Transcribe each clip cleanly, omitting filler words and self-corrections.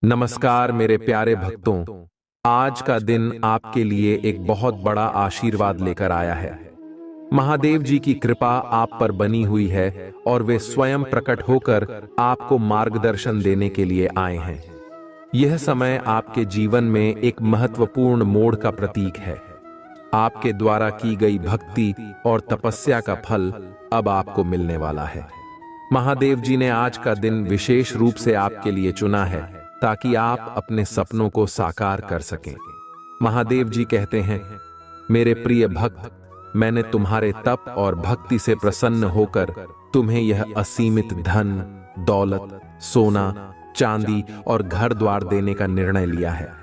नमस्कार मेरे प्यारे भक्तों। आज का दिन आपके लिए एक बहुत बड़ा आशीर्वाद लेकर आया है। महादेव जी की कृपा आप पर बनी हुई है और वे स्वयं प्रकट होकर आपको मार्गदर्शन देने के लिए आए हैं। यह समय आपके जीवन में एक महत्वपूर्ण मोड़ का प्रतीक है। आपके द्वारा की गई भक्ति और तपस्या का फल अब आपको मिलने वाला है। महादेव जी ने आज का दिन विशेष रूप से आपके लिए चुना है ताकि आप अपने सपनों को साकार कर सकें। महादेव जी कहते हैं, मेरे प्रिय भक्त, मैंने तुम्हारे तप और भक्ति से प्रसन्न होकर तुम्हें यह असीमित धन, दौलत, सोना, चांदी और घर द्वार देने का निर्णय लिया है।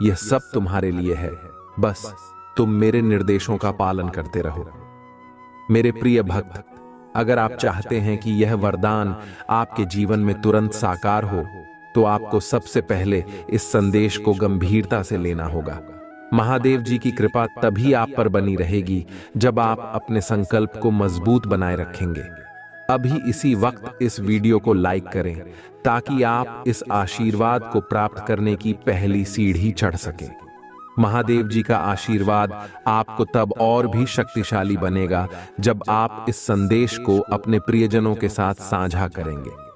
यह सब तुम्हारे लिए है, बस तुम मेरे निर्देशों का पालन करते रहो। मेरे प्रिय भक्त, अगर आप चाहते हैं कि यह वरदान आपके जीवन में तुरंत साकार हो, तो आपको सबसे पहले इस संदेश को गंभीरता से लेना होगा। महादेव जी की कृपा तभी आप पर बनी रहेगी जब आप अपने संकल्प को मजबूत बनाए रखेंगे। अभी इसी वक्त इस वीडियो को लाइक करें ताकि आप इस आशीर्वाद को प्राप्त करने की पहली सीढ़ी चढ़ सकें। महादेव जी का आशीर्वाद आपको तब और भी शक्तिशाली बनेगा जब आप इस संदेश को अपने प्रियजनों के साथ साझा करेंगे।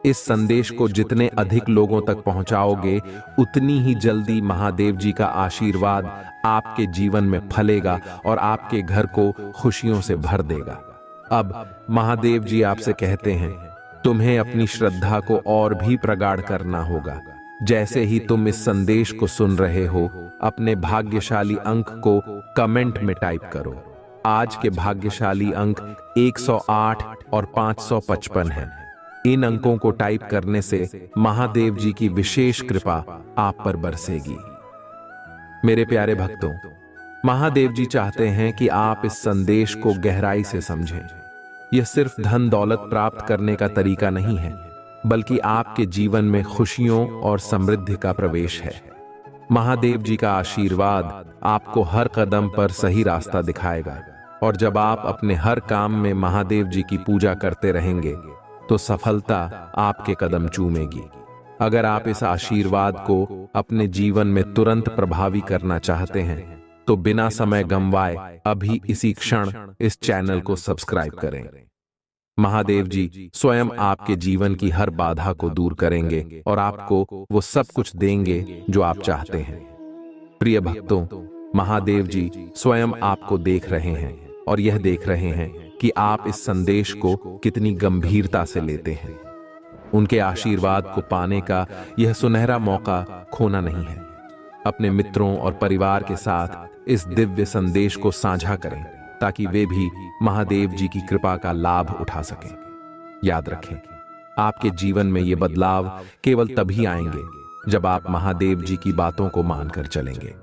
इस संदेश को जितने अधिक लोगों तक पहुंचाओगे, उतनी ही जल्दी महादेव जी का आशीर्वाद आपके जीवन में फलेगा और आपके घर को खुशियों से भर देगा। अब महादेव जी आपसे कहते हैं, तुम्हें अपनी श्रद्धा को और भी प्रगाढ़ करना होगा। जैसे ही तुम इस संदेश को सुन रहे हो, अपने भाग्यशाली अंक को कमेंट में टाइप करो। आज के भाग्यशाली अंक 108 और 555 हैं। इन अंकों को टाइप करने से महादेव जी की विशेष कृपा आप पर बरसेगी। मेरे प्यारे भक्तों, महादेव जी चाहते हैं कि आप इस संदेश को गहराई से समझें। यह सिर्फ धन दौलत प्राप्त करने का तरीका नहीं है, बल्कि आपके जीवन में खुशियों और समृद्धि का प्रवेश है। महादेव जी का आशीर्वाद आपको हर कदम पर सही रास्ता दिखाएगा, और जब आप अपने हर काम में महादेव जी की पूजा करते रहेंगे, तो सफलता आपके कदम चूमेगी। अगर आप इस आशीर्वाद को अपने जीवन में तुरंत प्रभावी करना चाहते हैं, तो बिना समय गंवाए अभी इसी क्षण इस चैनल को सब्सक्राइब करें। महादेव जी स्वयं आपके जीवन की हर बाधा को दूर करेंगे और आपको वो सब कुछ देंगे जो आप चाहते हैं। प्रिय भक्तों, महादेव जी स्वयं आपको देख रहे हैं और यह देख रहे हैं कि आप इस संदेश को कितनी गंभीरता से लेते हैं। उनके आशीर्वाद को पाने का यह सुनहरा मौका खोना नहीं है। अपने मित्रों और परिवार के साथ इस दिव्य संदेश को साझा करें ताकि वे भी महादेव जी की कृपा का लाभ उठा सकें। याद रखें, आपके जीवन में ये बदलाव केवल तभी आएंगे जब आप महादेव जी की बातों को मानकर चलेंगे।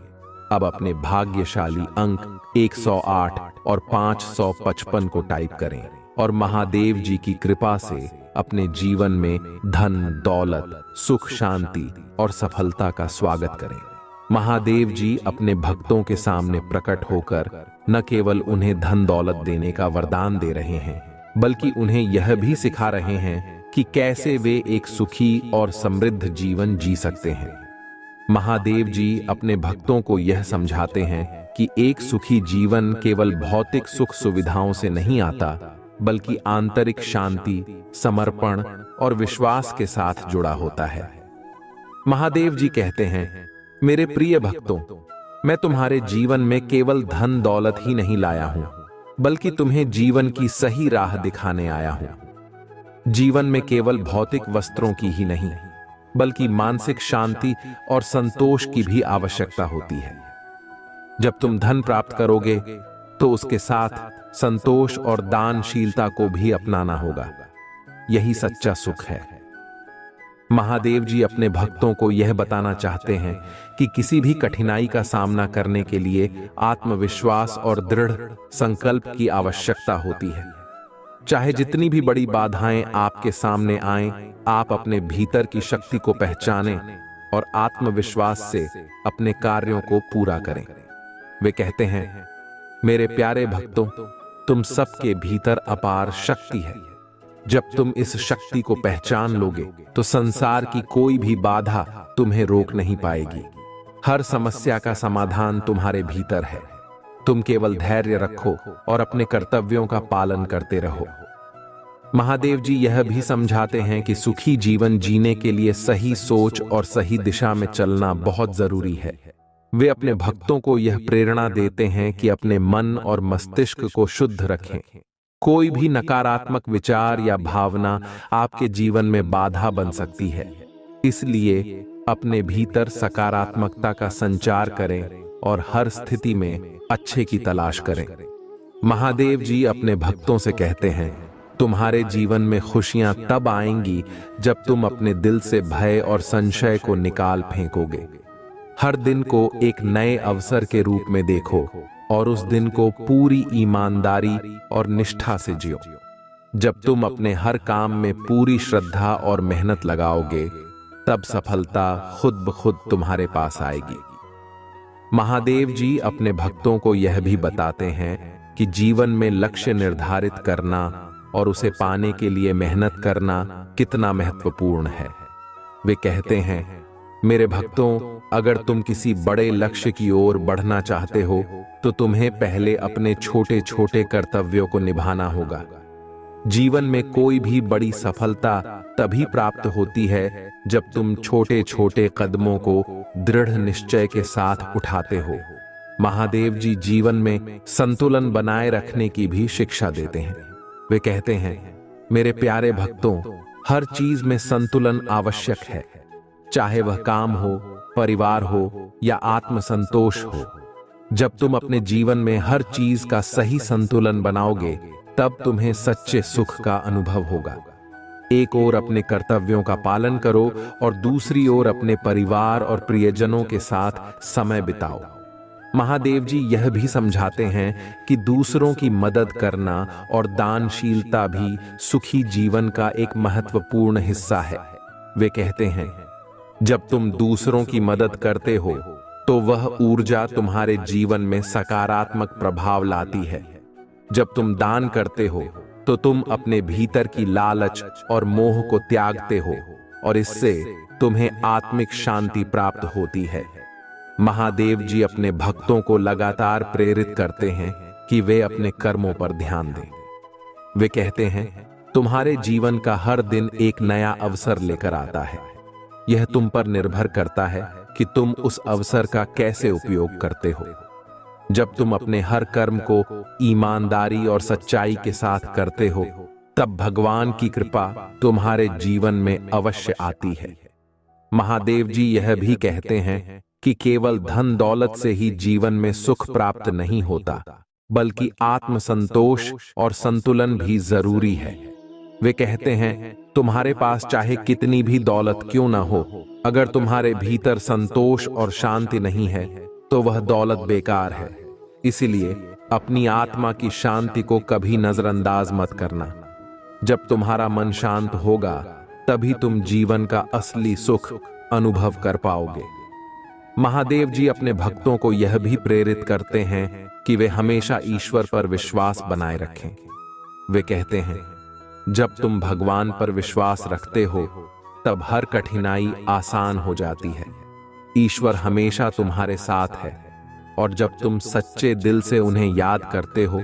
अब अपने भाग्यशाली अंक 108 और 555 को टाइप करें और महादेव जी की कृपा से अपने जीवन में धन, दौलत, सुख, शांति और सफलता का स्वागत करें। महादेव जी अपने भक्तों के सामने प्रकट होकर न केवल उन्हें धन दौलत देने का वरदान दे रहे हैं, बल्कि उन्हें यह भी सिखा रहे हैं कि कैसे वे एक सुखी और समृद्ध जीवन जी सकते हैं। महादेव जी अपने भक्तों को यह समझाते हैं कि एक सुखी जीवन केवल भौतिक सुख सुविधाओं से नहीं आता, बल्कि आंतरिक शांति, समर्पण और विश्वास के साथ जुड़ा होता है। महादेव जी कहते हैं, मेरे प्रिय भक्तों, मैं तुम्हारे जीवन में केवल धन दौलत ही नहीं लाया हूं, बल्कि तुम्हें जीवन की सही राह दिखाने आया हूं। जीवन में केवल भौतिक वस्त्रों की ही नहीं, बल्कि मानसिक शांति और संतोष की भी आवश्यकता होती है। जब तुम धन प्राप्त करोगे, तो उसके साथ संतोष और दानशीलता को भी अपनाना होगा। यही सच्चा सुख है। महादेव जी अपने भक्तों को यह बताना चाहते हैं कि किसी भी कठिनाई का सामना करने के लिए आत्मविश्वास और दृढ़ संकल्प की आवश्यकता होती है। चाहे जितनी भी बड़ी बाधाएं आपके सामने आएं, आप अपने भीतर की शक्ति को पहचानें और आत्मविश्वास से अपने कार्यों को पूरा करें। वे कहते हैं, मेरे प्यारे भक्तों, तुम सबके भीतर अपार शक्ति है। जब तुम इस शक्ति को पहचान लोगे तो संसार की कोई भी बाधा तुम्हें रोक नहीं पाएगी। हर समस्या का समाधान तुम्हारे भीतर है। तुम केवल धैर्य रखो और अपने कर्तव्यों का पालन करते रहो। महादेव जी यह भी समझाते हैं कि सुखी जीवन जीने के लिए सही सोच और सही दिशा में चलना बहुत जरूरी है। वे अपने भक्तों को यह प्रेरणा देते हैं कि अपने मन और मस्तिष्क को शुद्ध रखें। कोई भी नकारात्मक विचार या भावना आपके जीवन में बाधा बन सकती है, इसलिए अपने भीतर सकारात्मकता का संचार करें और हर स्थिति में अच्छे की तलाश करें। महादेव जी अपने भक्तों से कहते हैं, तुम्हारे जीवन में खुशियां तब आएंगी जब तुम अपने दिल से भय और संशय को निकाल फेंकोगे। हर दिन को एक नए अवसर के रूप में देखो और उस दिन को पूरी ईमानदारी और निष्ठा से जियो। जब तुम अपने हर काम में पूरी श्रद्धा और मेहनत लगाओगे, तब सफलता खुद ब खुद तुम्हारे पास आएगी। महादेव जी अपने भक्तों को यह भी बताते हैं कि जीवन में लक्ष्य निर्धारित करना और उसे पाने के लिए मेहनत करना कितना महत्वपूर्ण है। वे कहते हैं, मेरे भक्तों, अगर तुम किसी बड़े लक्ष्य की ओर बढ़ना चाहते हो तो तुम्हें पहले अपने छोटे छोटे कर्तव्यों को निभाना होगा। जीवन में कोई भी बड़ी सफलता तभी प्राप्त होती है जब तुम छोटे छोटे कदमों को दृढ़ निश्चय के साथ उठाते हो। महादेव जी जीवन में संतुलन बनाए रखने की भी शिक्षा देते हैं। वे कहते हैं, मेरे प्यारे भक्तों, हर चीज में संतुलन आवश्यक है, चाहे वह काम हो, परिवार हो या आत्मसंतोष हो। जब तुम अपने जीवन में हर चीज का सही संतुलन बनाओगे, तब तुम्हें सच्चे सुख का अनुभव होगा। एक ओर अपने कर्तव्यों का पालन करो और दूसरी ओर अपने परिवार और प्रियजनों के साथ समय बिताओ। महादेव जी यह भी समझाते हैं कि दूसरों की मदद करना और दानशीलता भी सुखी जीवन का एक महत्वपूर्ण हिस्सा है। वे कहते हैं, जब तुम दूसरों की मदद करते हो तो वह ऊर्जा तुम्हारे जीवन में सकारात्मक प्रभाव लाती है। जब तुम दान करते हो तो तुम अपने भीतर की लालच और मोह को त्यागते हो और इससे तुम्हें आत्मिक शांति प्राप्त होती है। महादेव जी अपने भक्तों को लगातार प्रेरित करते हैं कि वे अपने कर्मों पर ध्यान दें। वे कहते हैं, तुम्हारे जीवन का हर दिन एक नया अवसर लेकर आता है। यह तुम पर निर्भर करता है कि तुम उस अवसर का कैसे उपयोग करते हो। जब तुम अपने हर कर्म को ईमानदारी और सच्चाई के साथ करते हो, तब भगवान की कृपा तुम्हारे जीवन में अवश्य आती है। महादेव जी यह भी कहते हैं कि केवल धन दौलत से ही जीवन में सुख प्राप्त नहीं होता, बल्कि आत्मसंतोष और संतुलन भी जरूरी है। वे कहते हैं, तुम्हारे पास चाहे कितनी भी दौलत क्यों ना हो, अगर तुम्हारे भीतर संतोष और शांति नहीं है तो वह दौलत बेकार है। इसीलिए अपनी आत्मा की शांति को कभी नजरअंदाज मत करना। जब तुम्हारा मन शांत होगा, तभी तुम जीवन का असली सुख अनुभव कर पाओगे। महादेव जी अपने भक्तों को यह भी प्रेरित करते हैं कि वे हमेशा ईश्वर पर विश्वास बनाए रखें। वे कहते हैं, जब तुम भगवान पर विश्वास रखते हो, तब हर कठिनाई आसान हो जाती है। ईश्वर हमेशा तुम्हारे साथ है और जब तुम सच्चे दिल से उन्हें याद करते हो,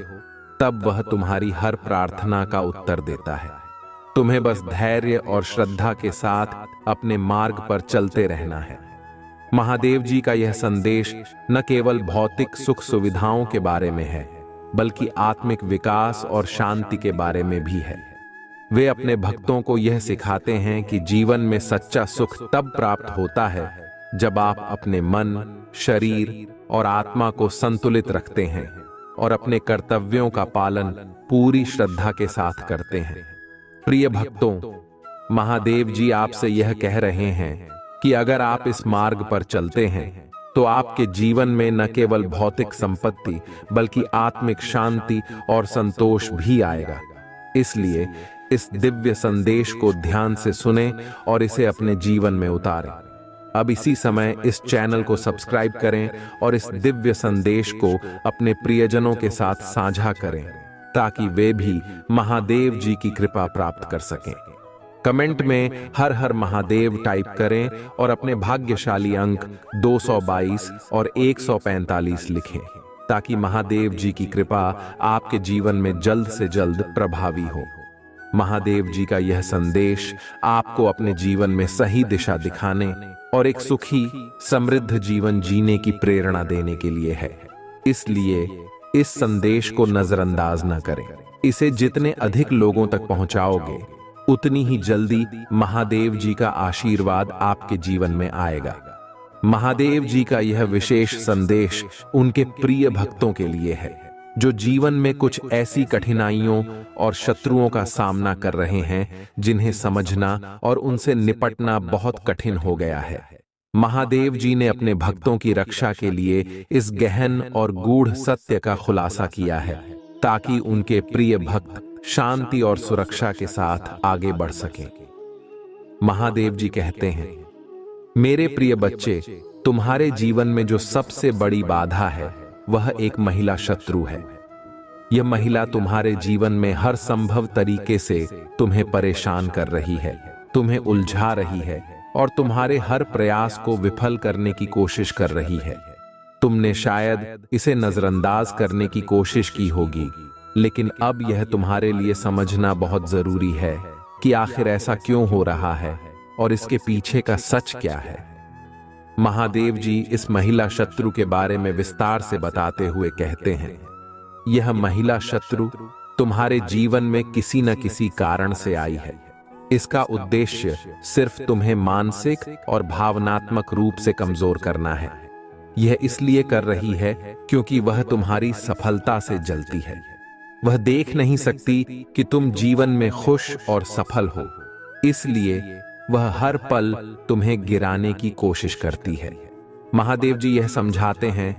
तब वह तुम्हारी हर प्रार्थना का उत्तर देता है। तुम्हें बस धैर्य और श्रद्धा के साथ अपने मार्ग पर चलते रहना है। महादेव जी का यह संदेश न केवल भौतिक सुख सुविधाओं के बारे में है, बल्कि आत्मिक विकास और शांति के बारे में भी है। वे अपने भक्तों को यह सिखाते हैं कि जीवन में सच्चा सुख तब प्राप्त होता है जब आप अपने मन, शरीर और आत्मा को संतुलित रखते हैं और अपने कर्तव्यों का पालन पूरी श्रद्धा के साथ करते हैं। प्रिय भक्तों, महादेव जी आपसे यह कह रहे हैं कि अगर आप इस मार्ग पर चलते हैं तो आपके जीवन में न केवल भौतिक संपत्ति बल्कि आत्मिक शांति और संतोष भी आएगा। इसलिए इस दिव्य संदेश को ध्यान से सुनें और इसे अपने जीवन में उतारें। अब इसी समय इस चैनल को सब्सक्राइब करें और इस दिव्य संदेश को अपने प्रियजनों के साथ साझा करें, ताकि वे भी महादेव जी की कृपा प्राप्त कर सकें। कमेंट में हर हर महादेव टाइप करें और अपने भाग्यशाली अंक 222 और 145 लिखें, ताकि महादेव जी की कृपा आपके जीवन में जल्द से जल्द प्रभावी हो। महादेव जी का यह संदेश आपको अपने जीवन में सही दिशा दिखाने और एक सुखी समृद्ध जीवन जीने की प्रेरणा देने के लिए है। इसलिए इस संदेश को नजरअंदाज न करें। इसे जितने अधिक लोगों तक पहुंचाओगे, उतनी ही जल्दी महादेव जी का आशीर्वाद आपके जीवन में आएगा। महादेव जी का यह विशेष संदेश उनके प्रिय भक्तों के लिए है, जो जीवन में कुछ ऐसी कठिनाइयों और शत्रुओं का सामना कर रहे हैं जिन्हें समझना और उनसे निपटना बहुत कठिन हो गया है। महादेव जी ने अपने भक्तों की रक्षा के लिए इस गहन और गूढ़ सत्य का खुलासा किया है, ताकि उनके प्रिय भक्त शांति और सुरक्षा के साथ आगे बढ़ सकें। महादेव जी कहते हैं, मेरे प्रिय बच्चे, तुम्हारे जीवन में जो सबसे बड़ी बाधा है वह एक महिला शत्रु है। यह महिला तुम्हारे जीवन में हर संभव तरीके से तुम्हें परेशान कर रही है, तुम्हें उलझा रही है और तुम्हारे हर प्रयास को विफल करने की कोशिश कर रही है। तुमने शायद इसे नजरअंदाज करने की कोशिश की होगी, लेकिन अब यह तुम्हारे लिए समझना बहुत जरूरी है कि आखिर ऐसा क्यों हो रहा है और इसके पीछे का सच क्या है। महादेव जी इस महिला शत्रु के बारे में विस्तार से बताते हुए कहते हैं, यह महिला शत्रु तुम्हारे जीवन में किसी न किसी कारण से आई है। इसका उद्देश्य सिर्फ तुम्हें मानसिक और भावनात्मक रूप से कमजोर करना है। यह इसलिए कर रही है क्योंकि वह तुम्हारी सफलता से जलती है। वह देख नहीं सकती कि तुम जीवन में खुश और सफल हो, इसलिए वह हर पल तुम्हें गिराने की कोशिश करती है। महादेव जी यह समझाते हैं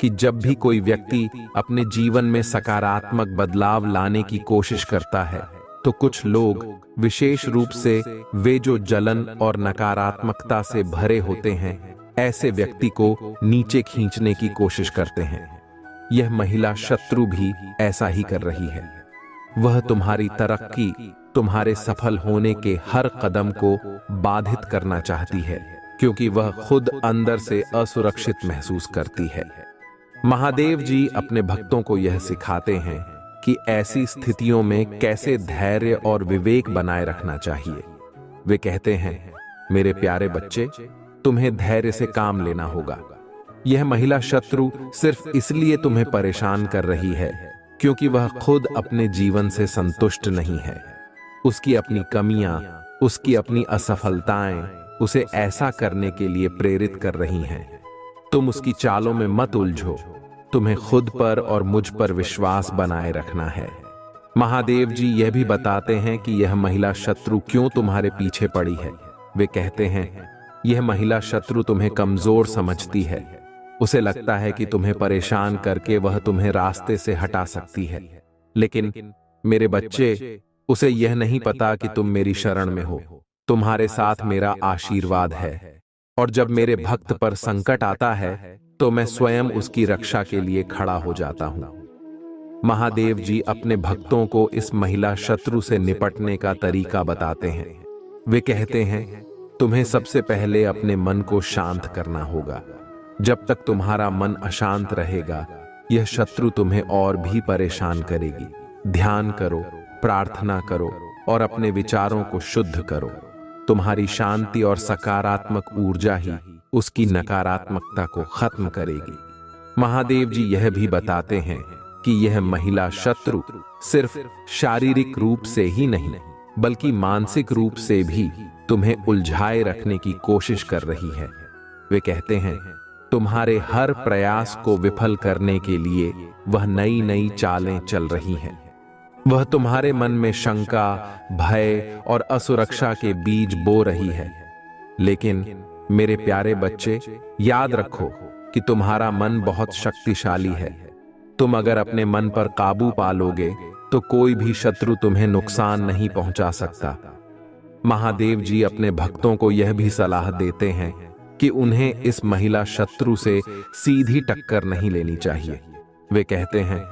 कि जब भी कोई व्यक्ति अपने जीवन में सकारात्मक बदलाव लाने की कोशिश करता है, तो कुछ लोग, विशेष रूप से वे जो जलन और नकारात्मकता से भरे होते हैं, ऐसे व्यक्ति को नीचे खींचने की कोशिश करते हैं। यह महिला शत्रु भी ऐसा ही कर रही है। वह तुम्हारी तरक्की, तुम्हारे सफल होने के हर कदम को बाधित करना चाहती है, क्योंकि वह खुद अंदर से असुरक्षित महसूस करती है। महादेव जी अपने भक्तों को यह सिखाते हैं कि ऐसी स्थितियों में कैसे धैर्य और विवेक बनाए रखना चाहिए। वे कहते हैं, मेरे प्यारे बच्चे, तुम्हें धैर्य से काम लेना होगा। यह महिला शत्रु सिर्फ इसलिए तुम्हें परेशान कर रही है क्योंकि वह खुद अपने जीवन से संतुष्ट नहीं है। उसकी अपनी कमियां, उसकी अपनी असफलताएं उसे ऐसा करने के लिए प्रेरित कर रही हैं। तुम उसकी चालों में मत उलझो, तुम्हें खुद पर और मुझ पर विश्वास बनाए रखना है। महादेव जी यह भी बताते हैं कि यह महिला शत्रु क्यों तुम्हारे पीछे पड़ी है। वे कहते हैं, यह महिला शत्रु तुम्हें कमजोर समझती है। उसे लगता है कि तुम्हें परेशान करके वह तुम्हें रास्ते से हटा सकती है, लेकिन मेरे बच्चे, उसे यह नहीं पता कि तुम मेरी शरण में हो, तुम्हारे साथ मेरा आशीर्वाद है, और जब मेरे भक्त पर संकट आता है तो मैं स्वयं उसकी रक्षा के लिए खड़ा हो जाता हूं। महादेव जी अपने भक्तों को इस महिला शत्रु से निपटने का तरीका बताते हैं। वे कहते हैं, तुम्हें सबसे पहले अपने मन को शांत करना होगा। जब तक तुम्हारा मन अशांत रहेगा, यह शत्रु तुम्हें और भी परेशान करेगी। ध्यान करो, प्रार्थना करो और अपने विचारों को शुद्ध करो। तुम्हारी शांति और सकारात्मक ऊर्जा ही उसकी नकारात्मकता को खत्म करेगी। महादेव जी यह भी बताते हैं कि यह महिला शत्रु सिर्फ शारीरिक रूप से ही नहीं, बल्कि मानसिक रूप से भी तुम्हें उलझाए रखने की कोशिश कर रही है। वे कहते हैं, तुम्हारे हर प्रयास को विफल करने के लिए वह नई नई चालें चल रही हैं। वह तुम्हारे मन में शंका, भय और असुरक्षा के बीज बो रही है। लेकिन मेरे प्यारे बच्चे, याद रखो कि तुम्हारा मन बहुत शक्तिशाली है। तुम अगर अपने मन पर काबू पा लोगे तो कोई भी शत्रु तुम्हें नुकसान नहीं पहुंचा सकता। महादेव जी अपने भक्तों को यह भी सलाह देते हैं कि उन्हें इस महिला शत्रु से सीधी टक्कर नहीं लेनी चाहिए। वे कहते हैं,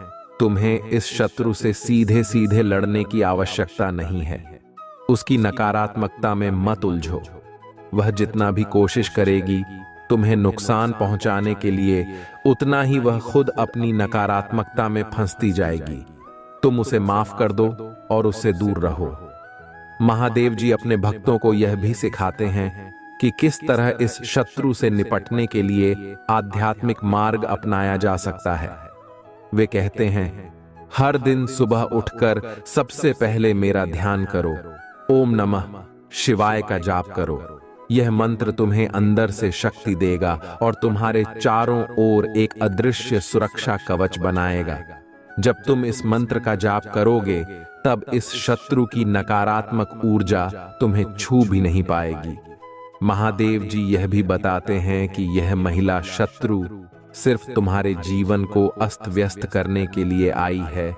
तुम्हें इस शत्रु से सीधे सीधे लड़ने की आवश्यकता नहीं है। उसकी नकारात्मकता में मत उलझो। वह जितना भी कोशिश करेगी तुम्हें नुकसान पहुंचाने के लिए, उतना ही वह खुद अपनी नकारात्मकता में फंसती जाएगी। तुम उसे माफ कर दो और उससे दूर रहो। महादेव जी अपने भक्तों को यह भी सिखाते हैं कि किस तरह इस शत्रु से निपटने के लिए आध्यात्मिक मार्ग अपनाया जा सकता है। वे कहते हैं, हर दिन सुबह उठकर सबसे पहले मेरा ध्यान करो, ओम नमः शिवाय का जाप करो। यह मंत्र तुम्हें अंदर से शक्ति देगा और तुम्हारे चारों ओर एक अदृश्य सुरक्षा कवच बनाएगा। जब तुम इस मंत्र का जाप करोगे तब इस शत्रु की नकारात्मक ऊर्जा तुम्हें छू भी नहीं पाएगी। महादेव जी यह भी बताते हैं कि यह महिला शत्रु सिर्फ तुम्हारे जीवन को अस्त व्यस्त करने के लिए आई है,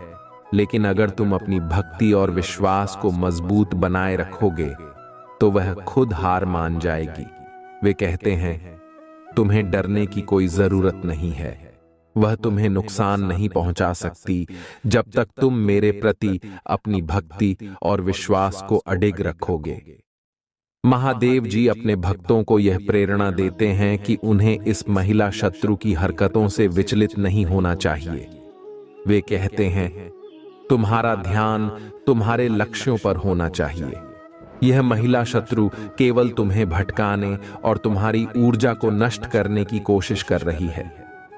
लेकिन अगर तुम अपनी भक्ति और विश्वास को मजबूत बनाए रखोगे तो वह खुद हार मान जाएगी। वे कहते हैं, तुम्हें डरने की कोई जरूरत नहीं है। वह तुम्हें नुकसान नहीं पहुंचा सकती जब तक तुम मेरे प्रति अपनी भक्ति और विश्वास को अडिग रखोगे। महादेव जी अपने भक्तों को यह प्रेरणा देते हैं कि उन्हें इस महिला शत्रु की हरकतों से विचलित नहीं होना चाहिए। वे कहते हैं, तुम्हारा ध्यान तुम्हारे लक्ष्यों पर होना चाहिए। यह महिला शत्रु केवल तुम्हें भटकाने और तुम्हारी ऊर्जा को नष्ट करने की कोशिश कर रही है,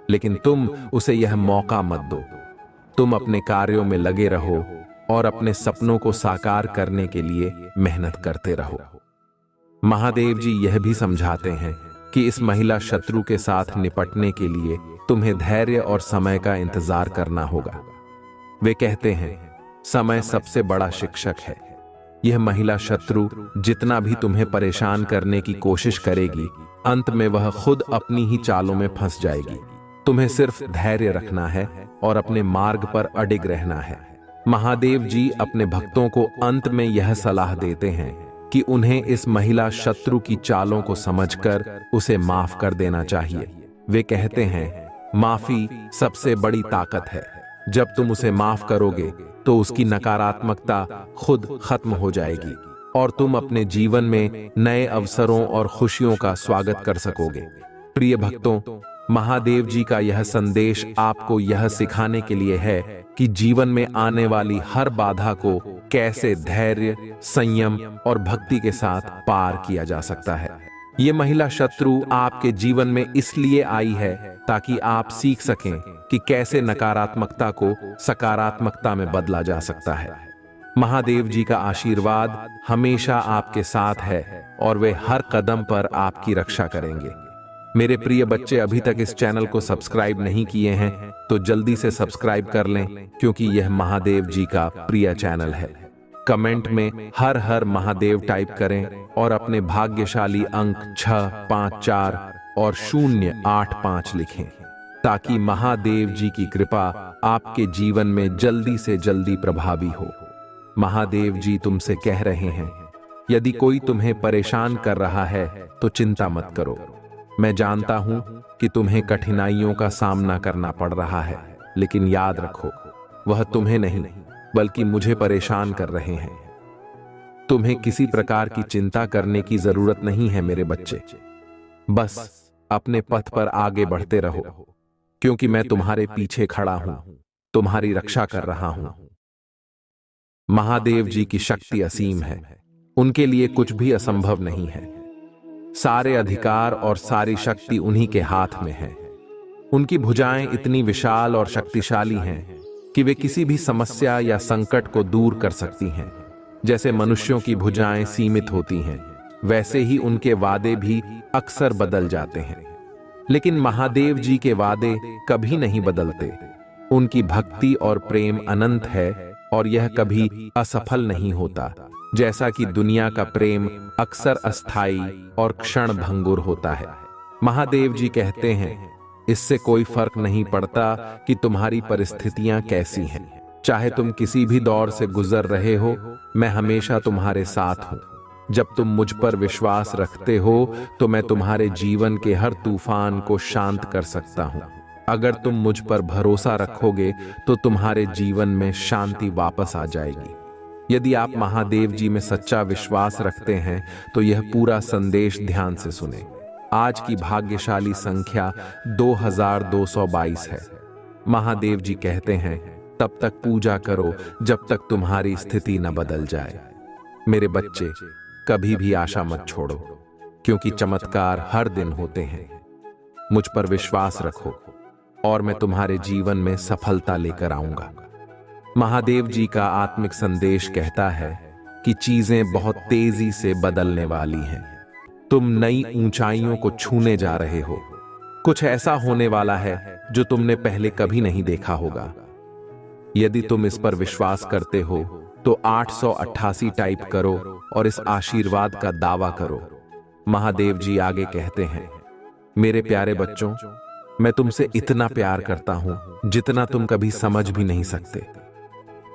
लेकिन तुम उसे यह मौका मत दो। तुम अपने कार्यों में लगे रहो और अपने सपनों को साकार करने के लिए मेहनत करते रहो। महादेव जी यह भी समझाते हैं कि इस महिला शत्रु के साथ निपटने के लिए तुम्हें धैर्य और समय का इंतजार करना होगा। वे कहते हैं, समय सबसे बड़ा शिक्षक है। यह महिला शत्रु जितना भी तुम्हें परेशान करने की कोशिश करेगी, अंत में वह खुद अपनी ही चालों में फंस जाएगी। तुम्हें सिर्फ धैर्य रखना है और अपने मार्ग पर अडिग रहना है। महादेव जी अपने भक्तों को अंत में यह सलाह देते हैं कि उन्हें इस महिला शत्रु की चालों को समझकर उसे माफ कर देना चाहिए। वे कहते हैं, माफी सबसे बड़ी ताकत है। जब तुम उसे माफ करोगे तो उसकी नकारात्मकता खुद खत्म हो जाएगी और तुम अपने जीवन में नए अवसरों और खुशियों का स्वागत कर सकोगे। प्रिय भक्तों, महादेव जी का यह संदेश आपको यह सिखाने के लिए है कि जीवन में आने वाली हर बाधा को कैसे धैर्य, संयम और भक्ति के साथ पार किया जा सकता है। ये महिला शत्रु आपके जीवन में इसलिए आई है ताकि आप सीख सकें कि कैसे नकारात्मकता को सकारात्मकता में बदला जा सकता है। महादेव जी का आशीर्वाद हमेशा आपके साथ है और वे हर कदम पर आपकी रक्षा करेंगे। मेरे प्रिय बच्चे, अभी तक इस चैनल को सब्सक्राइब नहीं किए हैं तो जल्दी से सब्सक्राइब कर लें, क्योंकि यह महादेव जी का प्रिय चैनल है। कमेंट में हर हर महादेव टाइप करें और अपने भाग्यशाली अंक 654 और 085 लिखें, ताकि महादेव जी की कृपा आपके जीवन में जल्दी से जल्दी प्रभावी हो। महादेव जी तुमसे कह रहे हैं, यदि कोई तुम्हें परेशान कर रहा है तो चिंता मत करो। मैं जानता हूं कि तुम्हें कठिनाइयों का सामना करना पड़ रहा है, लेकिन याद रखो, वह तुम्हें नहीं बल्कि मुझे परेशान कर रहे हैं। तुम्हें किसी प्रकार की चिंता करने की जरूरत नहीं है मेरे बच्चे। बस अपने पथ पर आगे बढ़ते रहो, क्योंकि मैं तुम्हारे पीछे खड़ा हूं, तुम्हारी रक्षा कर रहा हूं। महादेव जी की शक्ति असीम है, उनके लिए कुछ भी असंभव नहीं है। सारे अधिकार और सारी शक्ति उन्हीं के हाथ में है। उनकी भुजाएं इतनी विशाल और शक्तिशाली हैं कि वे किसी भी समस्या या संकट को दूर कर सकती हैं। जैसे मनुष्यों की भुजाएं सीमित होती हैं, वैसे ही उनके वादे भी अक्सर बदल जाते हैं, लेकिन महादेव जी के वादे कभी नहीं बदलते। उनकी भक्ति और प्रेम अनंत है और यह कभी असफल नहीं होता। जैसा कि दुनिया का प्रेम अक्सर अस्थाई और क्षण भंगुर होता है, महादेव जी कहते हैं, इससे कोई फर्क नहीं पड़ता कि तुम्हारी परिस्थितियां कैसी हैं। चाहे तुम किसी भी दौर से गुजर रहे हो, मैं हमेशा तुम्हारे साथ हूं। जब तुम मुझ पर विश्वास रखते हो तो मैं तुम्हारे जीवन के हर तूफान को शांत कर सकता हूं। अगर तुम मुझ पर भरोसा रखोगे तो तुम्हारे जीवन में शांति वापस आ जाएगी। यदि आप महादेव जी में सच्चा विश्वास रखते हैं तो यह पूरा संदेश ध्यान से सुने। आज की भाग्यशाली संख्या 2222 है। महादेव जी कहते हैं, तब तक पूजा करो जब तक तुम्हारी स्थिति न बदल जाए। मेरे बच्चे, कभी भी आशा मत छोड़ो, क्योंकि चमत्कार हर दिन होते हैं। मुझ पर विश्वास रखो और मैं तुम्हारे जीवन में सफलता लेकर आऊंगा। महादेव जी का आत्मिक संदेश कहता है कि चीजें बहुत तेजी से बदलने वाली हैं। तुम नई ऊंचाइयों को छूने जा रहे हो। कुछ ऐसा होने वाला है जो तुमने पहले कभी नहीं देखा होगा। यदि तुम इस पर विश्वास करते हो तो 888 टाइप करो और इस आशीर्वाद का दावा करो। महादेव जी आगे कहते हैं, मेरे प्यारे बच्चों, मैं तुमसे इतना प्यार करता हूं जितना तुम कभी समझ भी नहीं सकते।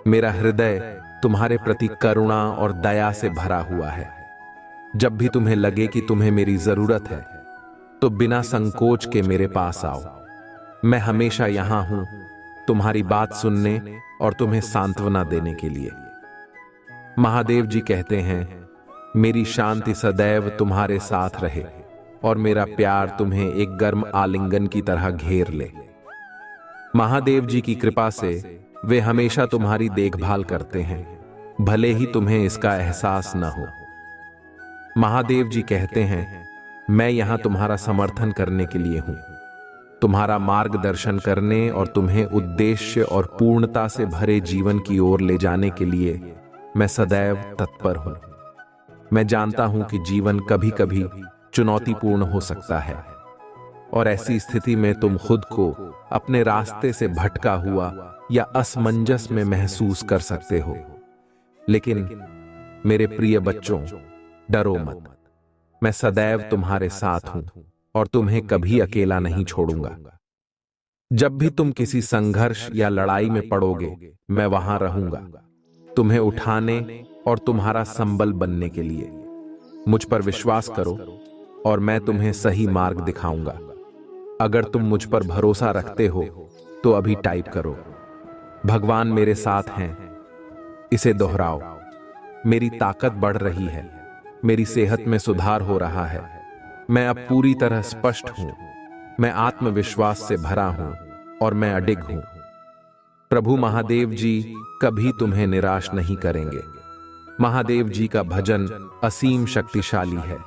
मेरा हृदय तुम्हारे प्रति करुणा और दया से भरा हुआ है। जब भी तुम्हें लगे कि तुम्हें मेरी जरूरत है तो बिना संकोच के मेरे पास आओ। मैं हमेशा यहां हूं, तुम्हारी बात सुनने और तुम्हें सांत्वना देने के लिए। महादेव जी कहते हैं, मेरी शांति सदैव तुम्हारे साथ रहे और मेरा प्यार तुम्हें एक गर्म आलिंगन की तरह घेर ले। महादेव जी की कृपा से वे हमेशा तुम्हारी देखभाल करते हैं, भले ही तुम्हें इसका एहसास न हो। महादेव जी कहते हैं, मैं यहां तुम्हारा समर्थन करने के लिए हूं, तुम्हारा मार्गदर्शन करने और तुम्हें उद्देश्य और पूर्णता से भरे जीवन की ओर ले जाने के लिए मैं सदैव तत्पर हूं। मैं जानता हूं कि जीवन कभी कभी चुनौतीपूर्ण हो सकता है और ऐसी स्थिति में तुम खुद को अपने रास्ते से भटका हुआ या असमंजस में महसूस कर सकते हो। लेकिन मेरे प्रिय बच्चों, डरो मत। मैं सदैव तुम्हारे साथ हूं और तुम्हें कभी अकेला नहीं छोड़ूंगा। जब भी तुम किसी संघर्ष या लड़ाई में पड़ोगे, मैं वहां रहूंगा, तुम्हें उठाने और तुम्हारा संबल बनने के लिए। मुझ पर विश्वास करो और मैं तुम्हें सही मार्ग दिखाऊंगा। अगर तुम मुझ पर भरोसा रखते हो तो अभी टाइप करो, भगवान मेरे साथ हैं। इसे दोहराओ, मेरी ताकत बढ़ रही है, मेरी सेहत में सुधार हो रहा है, मैं अब पूरी तरह स्पष्ट हूं, मैं आत्मविश्वास से भरा हूं और मैं अडिग हूं। प्रभु महादेव जी कभी तुम्हें निराश नहीं करेंगे। महादेव जी का भजन असीम शक्तिशाली है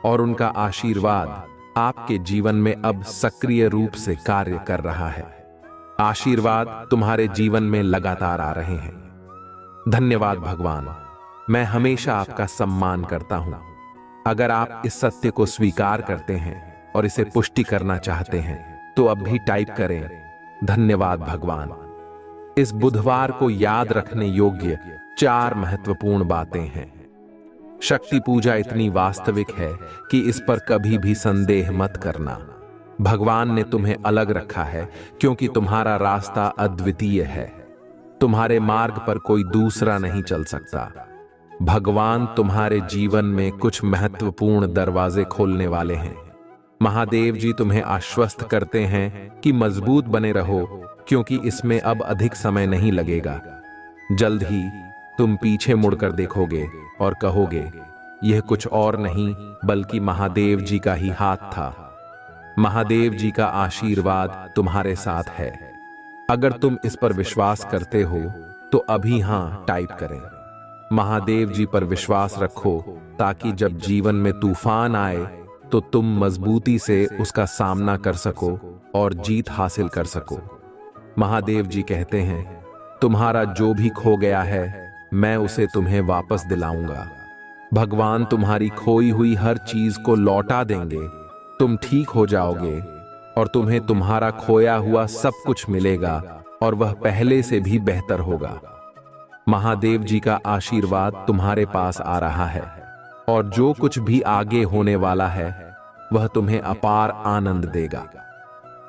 और उनका आशीर्वाद आपके जीवन में अब सक्रिय रूप से कार्य कर रहा है। आशीर्वाद तुम्हारे जीवन में लगातार आ रहे हैं। धन्यवाद भगवान, मैं हमेशा आपका सम्मान करता हूं। अगर आप इस सत्य को स्वीकार करते हैं और इसे पुष्टि करना चाहते हैं तो अब भी टाइप करें, धन्यवाद भगवान। इस बुधवार को याद रखने योग्य 4 महत्वपूर्ण बातें हैं। शक्ति पूजा इतनी वास्तविक है कि इस पर कभी भी संदेह मत करना। भगवान ने तुम्हें अलग रखा है क्योंकि तुम्हारा रास्ता अद्वितीय है। तुम्हारे मार्ग पर कोई दूसरा नहीं चल सकता। भगवान तुम्हारे जीवन में कुछ महत्वपूर्ण दरवाजे खोलने वाले हैं। महादेव जी तुम्हें आश्वस्त करते हैं कि मजबूत बने रहो, क्योंकि इसमें अब अधिक समय नहीं लगेगा। जल्द ही तुम पीछे मुड़कर देखोगे और कहोगे, यह कुछ और नहीं बल्कि महादेव जी का ही हाथ था। महादेव जी का आशीर्वाद तुम्हारे साथ है। अगर तुम इस पर विश्वास करते हो तो अभी हां टाइप करें। महादेव जी पर विश्वास रखो ताकि जब जीवन में तूफान आए तो तुम मजबूती से उसका सामना कर सको और जीत हासिल कर सको। महादेव जी कहते हैं, तुम्हारा जो भी खो गया है मैं उसे तुम्हें वापस दिलाऊंगा। भगवान तुम्हारी खोई हुई हर चीज को लौटा देंगे। तुम ठीक हो जाओगे और तुम्हें तुम्हारा खोया हुआ सब कुछ मिलेगा और वह पहले से भी बेहतर होगा। महादेव जी का आशीर्वाद तुम्हारे पास आ रहा है और जो कुछ भी आगे होने वाला है वह तुम्हें अपार आनंद देगा।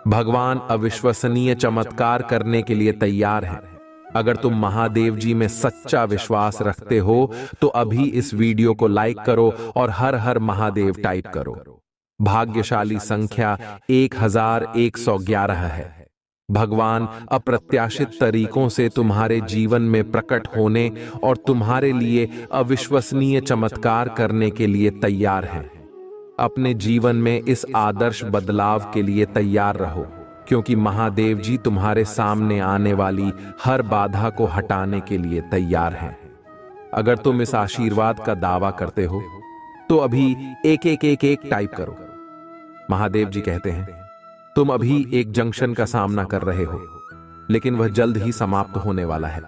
भगवान अविश्वसनीय चमत्कार करने के लिए तैयार हैं। अगर तुम महादेव जी में सच्चा विश्वास रखते हो तो अभी इस वीडियो को लाइक करो और हर हर महादेव टाइप करो। भाग्यशाली संख्या 1111 है। भगवान अप्रत्याशित तरीकों से तुम्हारे जीवन में प्रकट होने और तुम्हारे लिए अविश्वसनीय चमत्कार करने के लिए तैयार हैं। अपने जीवन में इस आदर्श बदलाव के लिए तैयार रहो, क्योंकि महादेव जी तुम्हारे सामने आने वाली हर बाधा को हटाने के लिए तैयार हैं। अगर तुम इस आशीर्वाद का दावा करते हो तो अभी एक एक एक एक टाइप करो। महादेव जी कहते हैं, तुम अभी एक जंक्शन का सामना कर रहे हो, लेकिन वह जल्द ही समाप्त होने वाला है।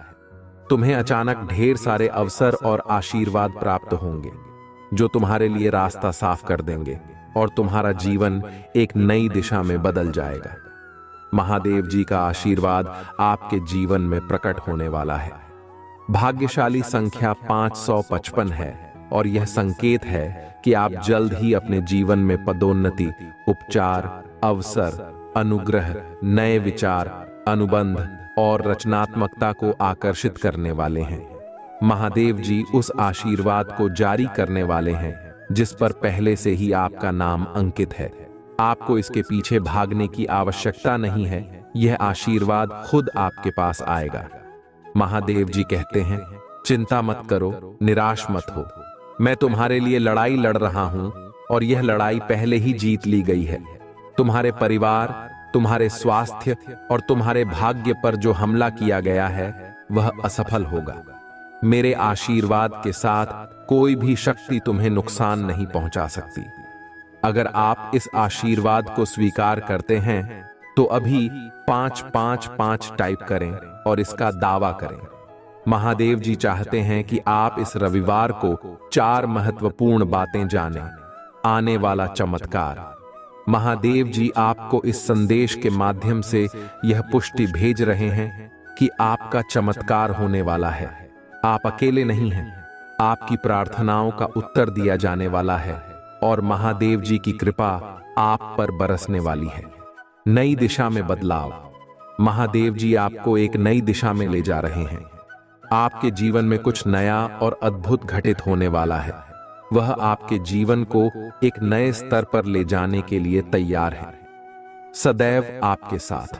तुम्हें अचानक ढेर सारे अवसर और आशीर्वाद प्राप्त होंगे जो तुम्हारे लिए रास्ता साफ कर देंगे और तुम्हारा जीवन एक नई दिशा में बदल जाएगा। महादेव जी का आशीर्वाद आपके जीवन में प्रकट होने वाला है। भाग्यशाली संख्या 555 है और यह संकेत है कि आप जल्द ही अपने जीवन में पदोन्नति, उपचार, अवसर, अनुग्रह, नए विचार, अनुबंध और रचनात्मकता को आकर्षित करने वाले हैं। महादेव जी उस आशीर्वाद को जारी करने वाले हैं जिस पर पहले से ही आपका नाम अंकित है। आपको इसके पीछे भागने की आवश्यकता नहीं है, यह आशीर्वाद खुद आपके पास आएगा। महादेव जी कहते हैं, चिंता मत करो, निराश मत हो। मैं तुम्हारे लिए लड़ाई लड़ रहा हूं और यह लड़ाई पहले ही जीत ली गई है। तुम्हारे परिवार, तुम्हारे स्वास्थ्य और तुम्हारे भाग्य पर जो हमला किया गया है वह असफल होगा। मेरे आशीर्वाद के साथ कोई भी शक्ति तुम्हें नुकसान नहीं पहुंचा सकती। अगर आप इस आशीर्वाद को स्वीकार करते हैं तो अभी 555 टाइप करें और इसका दावा करें। महादेव जी चाहते हैं कि आप इस रविवार को 4 महत्वपूर्ण बातें जानें। आने वाला चमत्कार। महादेव जी आपको इस संदेश के माध्यम से यह पुष्टि भेज रहे हैं कि आपका चमत्कार होने वाला है। आप अकेले नहीं हैं, आपकी प्रार्थनाओं का उत्तर दिया जाने वाला है और महादेव जी की कृपा आप पर बरसने वाली है। नई दिशा में बदलाव। महादेव जी आपको एक नई दिशा में ले जा रहे हैं। आपके जीवन में कुछ नया और अद्भुत घटित होने वाला है। वह आपके जीवन को एक नए स्तर पर ले जाने के लिए तैयार है। सदैव आपके साथ।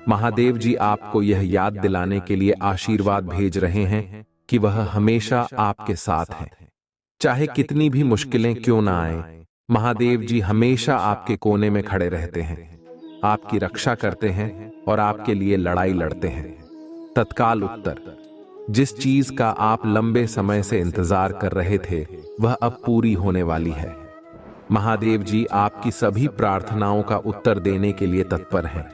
महादेव जी आपको यह याद दिलाने के लिए आशीर्वाद भेज रहे हैं कि वह हमेशा आपके साथ हैं। चाहे कितनी भी मुश्किलें क्यों ना आए, महादेव जी हमेशा आपके कोने में खड़े रहते हैं, आपकी रक्षा करते हैं और आपके लिए लड़ाई लड़ते हैं। तत्काल उत्तर। जिस चीज का आप लंबे समय से इंतजार कर रहे थे वह अब पूरी होने वाली है। महादेव जी आपकी सभी प्रार्थनाओं का उत्तर देने के लिए तत्पर हैं।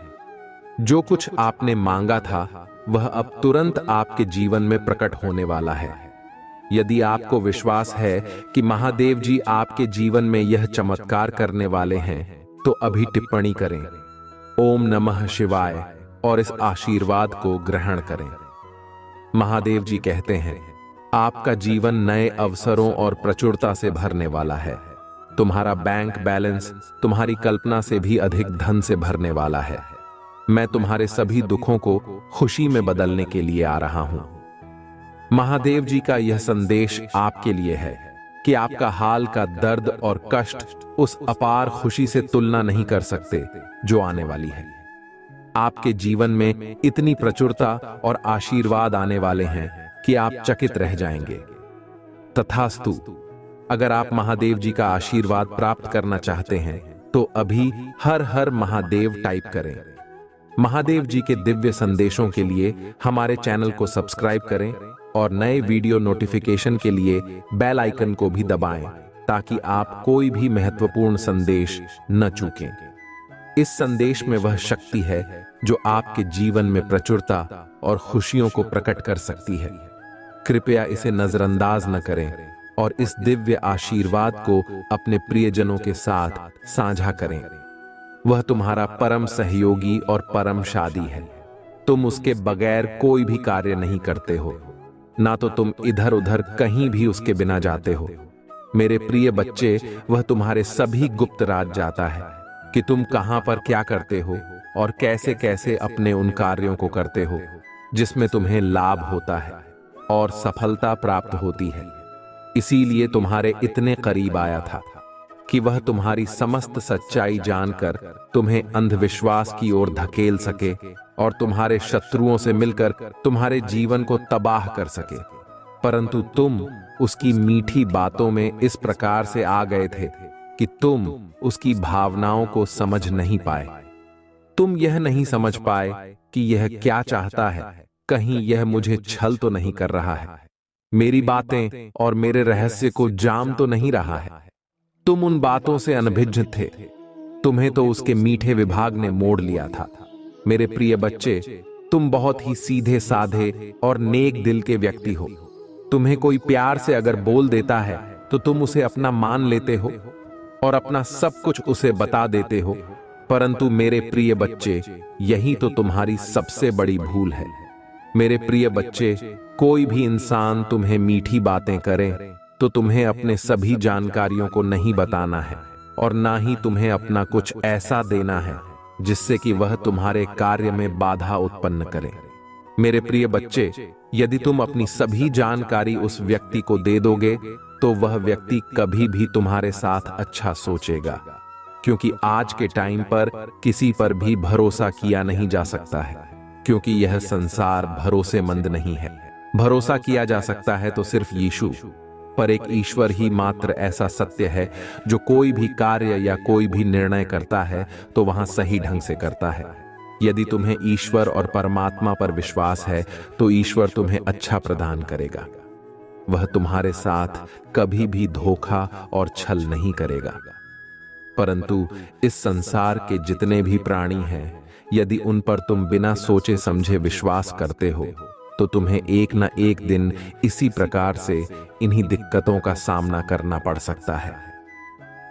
जो कुछ आपने मांगा था वह अब तुरंत आपके जीवन में प्रकट होने वाला है। यदि आपको विश्वास है कि महादेव जी आपके जीवन में यह चमत्कार करने वाले हैं तो अभी टिप्पणी करें, ओम नमः शिवाय, और इस आशीर्वाद को ग्रहण करें। महादेव जी कहते हैं, आपका जीवन नए अवसरों और प्रचुरता से भरने वाला है। तुम्हारा बैंक बैलेंस तुम्हारी कल्पना से भी अधिक धन से भरने वाला है। मैं तुम्हारे सभी दुखों को खुशी में बदलने के लिए आ रहा हूं। महादेव जी का यह संदेश आपके लिए है कि आपका हाल का दर्द और कष्ट उस अपार खुशी से तुलना नहीं कर सकते जो आने वाली है। आपके जीवन में इतनी प्रचुरता और आशीर्वाद आने वाले हैं कि आप चकित रह जाएंगे। तथास्तु। अगर आप महादेव जी का आशीर्वाद प्राप्त करना चाहते हैं तो अभी हर हर महादेव टाइप करें। महादेव जी के दिव्य संदेशों के लिए हमारे चैनल को सब्सक्राइब करें और नए वीडियो नोटिफिकेशन के लिए बेल आइकन को भी दबाएं ताकि आप कोई भी महत्वपूर्ण संदेश न चूकें। इस संदेश में वह शक्ति है जो आपके जीवन में प्रचुरता और खुशियों को प्रकट कर सकती है। कृपया इसे नजरअंदाज न करें और इस दिव्य आशीर्वाद को अपने प्रियजनों के साथ साझा करें। वह तुम्हारा परम सहयोगी और परम शादी है। तुम उसके बगैर कोई भी कार्य नहीं करते हो, ना तो तुम इधर उधर कहीं भी उसके बिना जाते हो। मेरे प्रिय बच्चे, वह तुम्हारे सभी गुप्त राज जाता है कि तुम कहां पर क्या करते हो और कैसे कैसे अपने उन कार्यों को करते हो जिसमें तुम्हें लाभ होता है और सफलता प्राप्त होती है। इसीलिए तुम्हारे इतने करीब आया था। कि वह तुम्हारी समस्त सच्चाई जानकर तुम्हें अंधविश्वास की ओर धकेल सके और तुम्हारे शत्रुओं से मिलकर तुम्हारे जीवन को तबाह कर सके। परंतु तुम उसकी मीठी बातों में इस प्रकार से आ गए थे कि तुम उसकी भावनाओं को समझ नहीं पाए। तुम यह नहीं समझ पाए कि यह क्या चाहता है, कहीं यह मुझे छल तो नहीं कर रहा है, मेरी बातें और मेरे रहस्य को जाम तो नहीं रहा है। तुम उन बातों से अनभिज्ञ थे, तुम्हें तो उसके मीठे विभाग ने मोड़ लिया था। मेरे प्रिय बच्चे, तुम बहुत ही सीधे साधे और नेक दिल के व्यक्ति हो। तुम्हें कोई प्यार से अगर बोल देता है तो तुम उसे अपना मान लेते हो और अपना सब कुछ उसे बता देते हो। परंतु मेरे प्रिय बच्चे, यही तो तुम्हारी सबसे बड़ी भूल है। मेरे प्रिय बच्चे, कोई भी इंसान तुम्हें मीठी बातें करे तो तुम्हें अपने सभी जानकारियों को नहीं बताना है और ना ही तुम्हें अपना कुछ ऐसा देना है जिससे कि वह तुम्हारे कार्य में बाधा उत्पन्न करे। मेरे प्रिय बच्चे, यदि तुम अपनी सभी जानकारी उस व्यक्ति को दे दोगे तो वह व्यक्ति कभी भी तुम्हारे साथ अच्छा सोचेगा, क्योंकि आज के टाइम पर किसी पर भी भरोसा किया नहीं जा सकता है, क्योंकि यह संसार भरोसेमंद नहीं है। भरोसा किया जा सकता है तो सिर्फ यीशु पर, एक ईश्वर ही मात्र ऐसा सत्य है जो कोई भी कार्य या कोई भी निर्णय करता है तो वहां सही ढंग से करता है। यदि तुम्हें ईश्वर और परमात्मा पर विश्वास है तो ईश्वर तुम्हें अच्छा प्रदान करेगा। वह तुम्हारे साथ कभी भी धोखा और छल नहीं करेगा। परंतु इस संसार के जितने भी प्राणी हैं, यदि उन पर तुम बिना सोचे समझे विश्वास करते हो तो तुम्हें एक न एक दिन इसी प्रकार से इन्हीं दिक्कतों का सामना करना पड़ सकता है।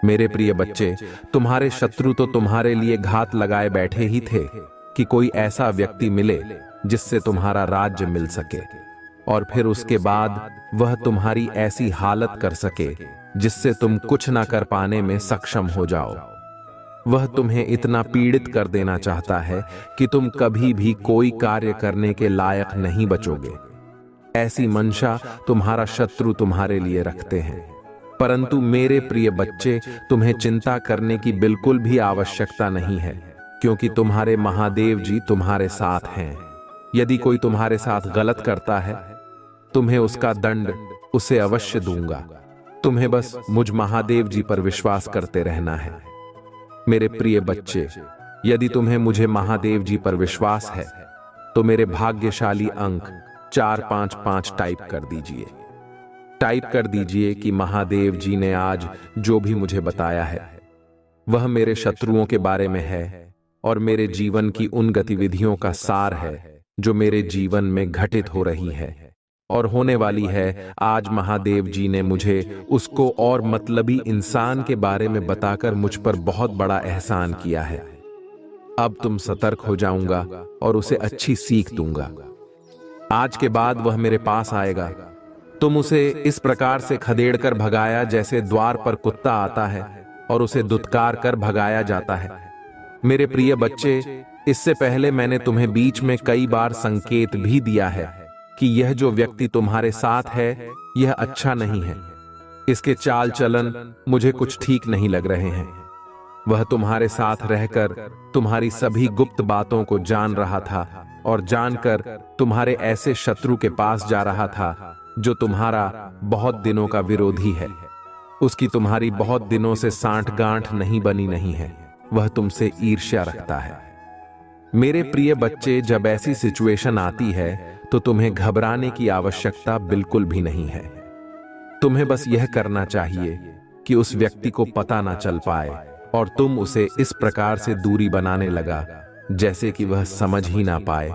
मेरे प्रिय बच्चे, तुम्हारे शत्रु तो तुम्हारे लिए घात लगाए बैठे ही थे कि कोई ऐसा व्यक्ति मिले जिससे तुम्हारा राज्य मिल सके और फिर उसके बाद वह तुम्हारी ऐसी हालत कर सके जिससे तुम कुछ ना कर पाने में सक्षम हो जाओ। वह तुम्हें इतना पीड़ित कर देना चाहता है कि तुम कभी भी कोई कार्य करने के लायक नहीं बचोगे। ऐसी मंशा तुम्हारा शत्रु तुम्हारे लिए रखते हैं। परंतु मेरे प्रिय बच्चे, तुम्हें चिंता करने की बिल्कुल भी आवश्यकता नहीं है, क्योंकि तुम्हारे महादेव जी तुम्हारे साथ हैं। यदि कोई तुम्हारे साथ गलत करता है, तुम्हें उसका दंड उसे अवश्य दूंगा। तुम्हें बस मुझ महादेव जी पर विश्वास करते रहना है। मेरे प्रिय बच्चे, यदि तुम्हें मुझे महादेव जी पर विश्वास है तो मेरे भाग्यशाली अंक 455 टाइप कर दीजिए। टाइप कर दीजिए कि महादेव जी ने आज जो भी मुझे बताया है वह मेरे शत्रुओं के बारे में है और मेरे जीवन की उन गतिविधियों का सार है जो मेरे जीवन में घटित हो रही है और होने वाली है। आज महादेव जी ने मुझे उसको और मतलबी इंसान के बारे में बताकर मुझ पर बहुत बड़ा एहसान किया है। अब तुम सतर्क हो जाऊंगा और उसे अच्छी सीख दूंगा। आज के बाद वह मेरे पास आएगा। तुम उसे इस प्रकार से खदेड़कर भगाया जैसे द्वार पर कुत्ता आता है और उसे दुत्कार कर भगाया जाता है। मेरे प्रिय बच्चे, इससे पहले मैंने तुम्हें बीच में कई बार संकेत भी दिया है कि यह जो व्यक्ति तुम्हारे साथ है यह अच्छा नहीं है। इसके चाल चलन मुझे कुछ ठीक नहीं लग रहे हैं। वह तुम्हारे साथ रहकर तुम्हारी सभी गुप्त बातों को जान रहा था और जानकर तुम्हारे ऐसे शत्रु के पास जा रहा था जो तुम्हारा बहुत दिनों का विरोधी है। उसकी तुम्हारी बहुत दिनों से सांठगांठ नहीं बनी नहीं है। वह तुमसे ईर्ष्या रखता है। मेरे प्रिय बच्चे, जब ऐसी सिचुएशन आती है तो तुम्हें घबराने की आवश्यकता बिल्कुल भी नहीं है। तुम्हें बस यह करना चाहिए कि उस व्यक्ति को पता ना चल पाए और तुम उसे इस प्रकार से दूरी बनाने लगा जैसे कि वह समझ ही ना पाए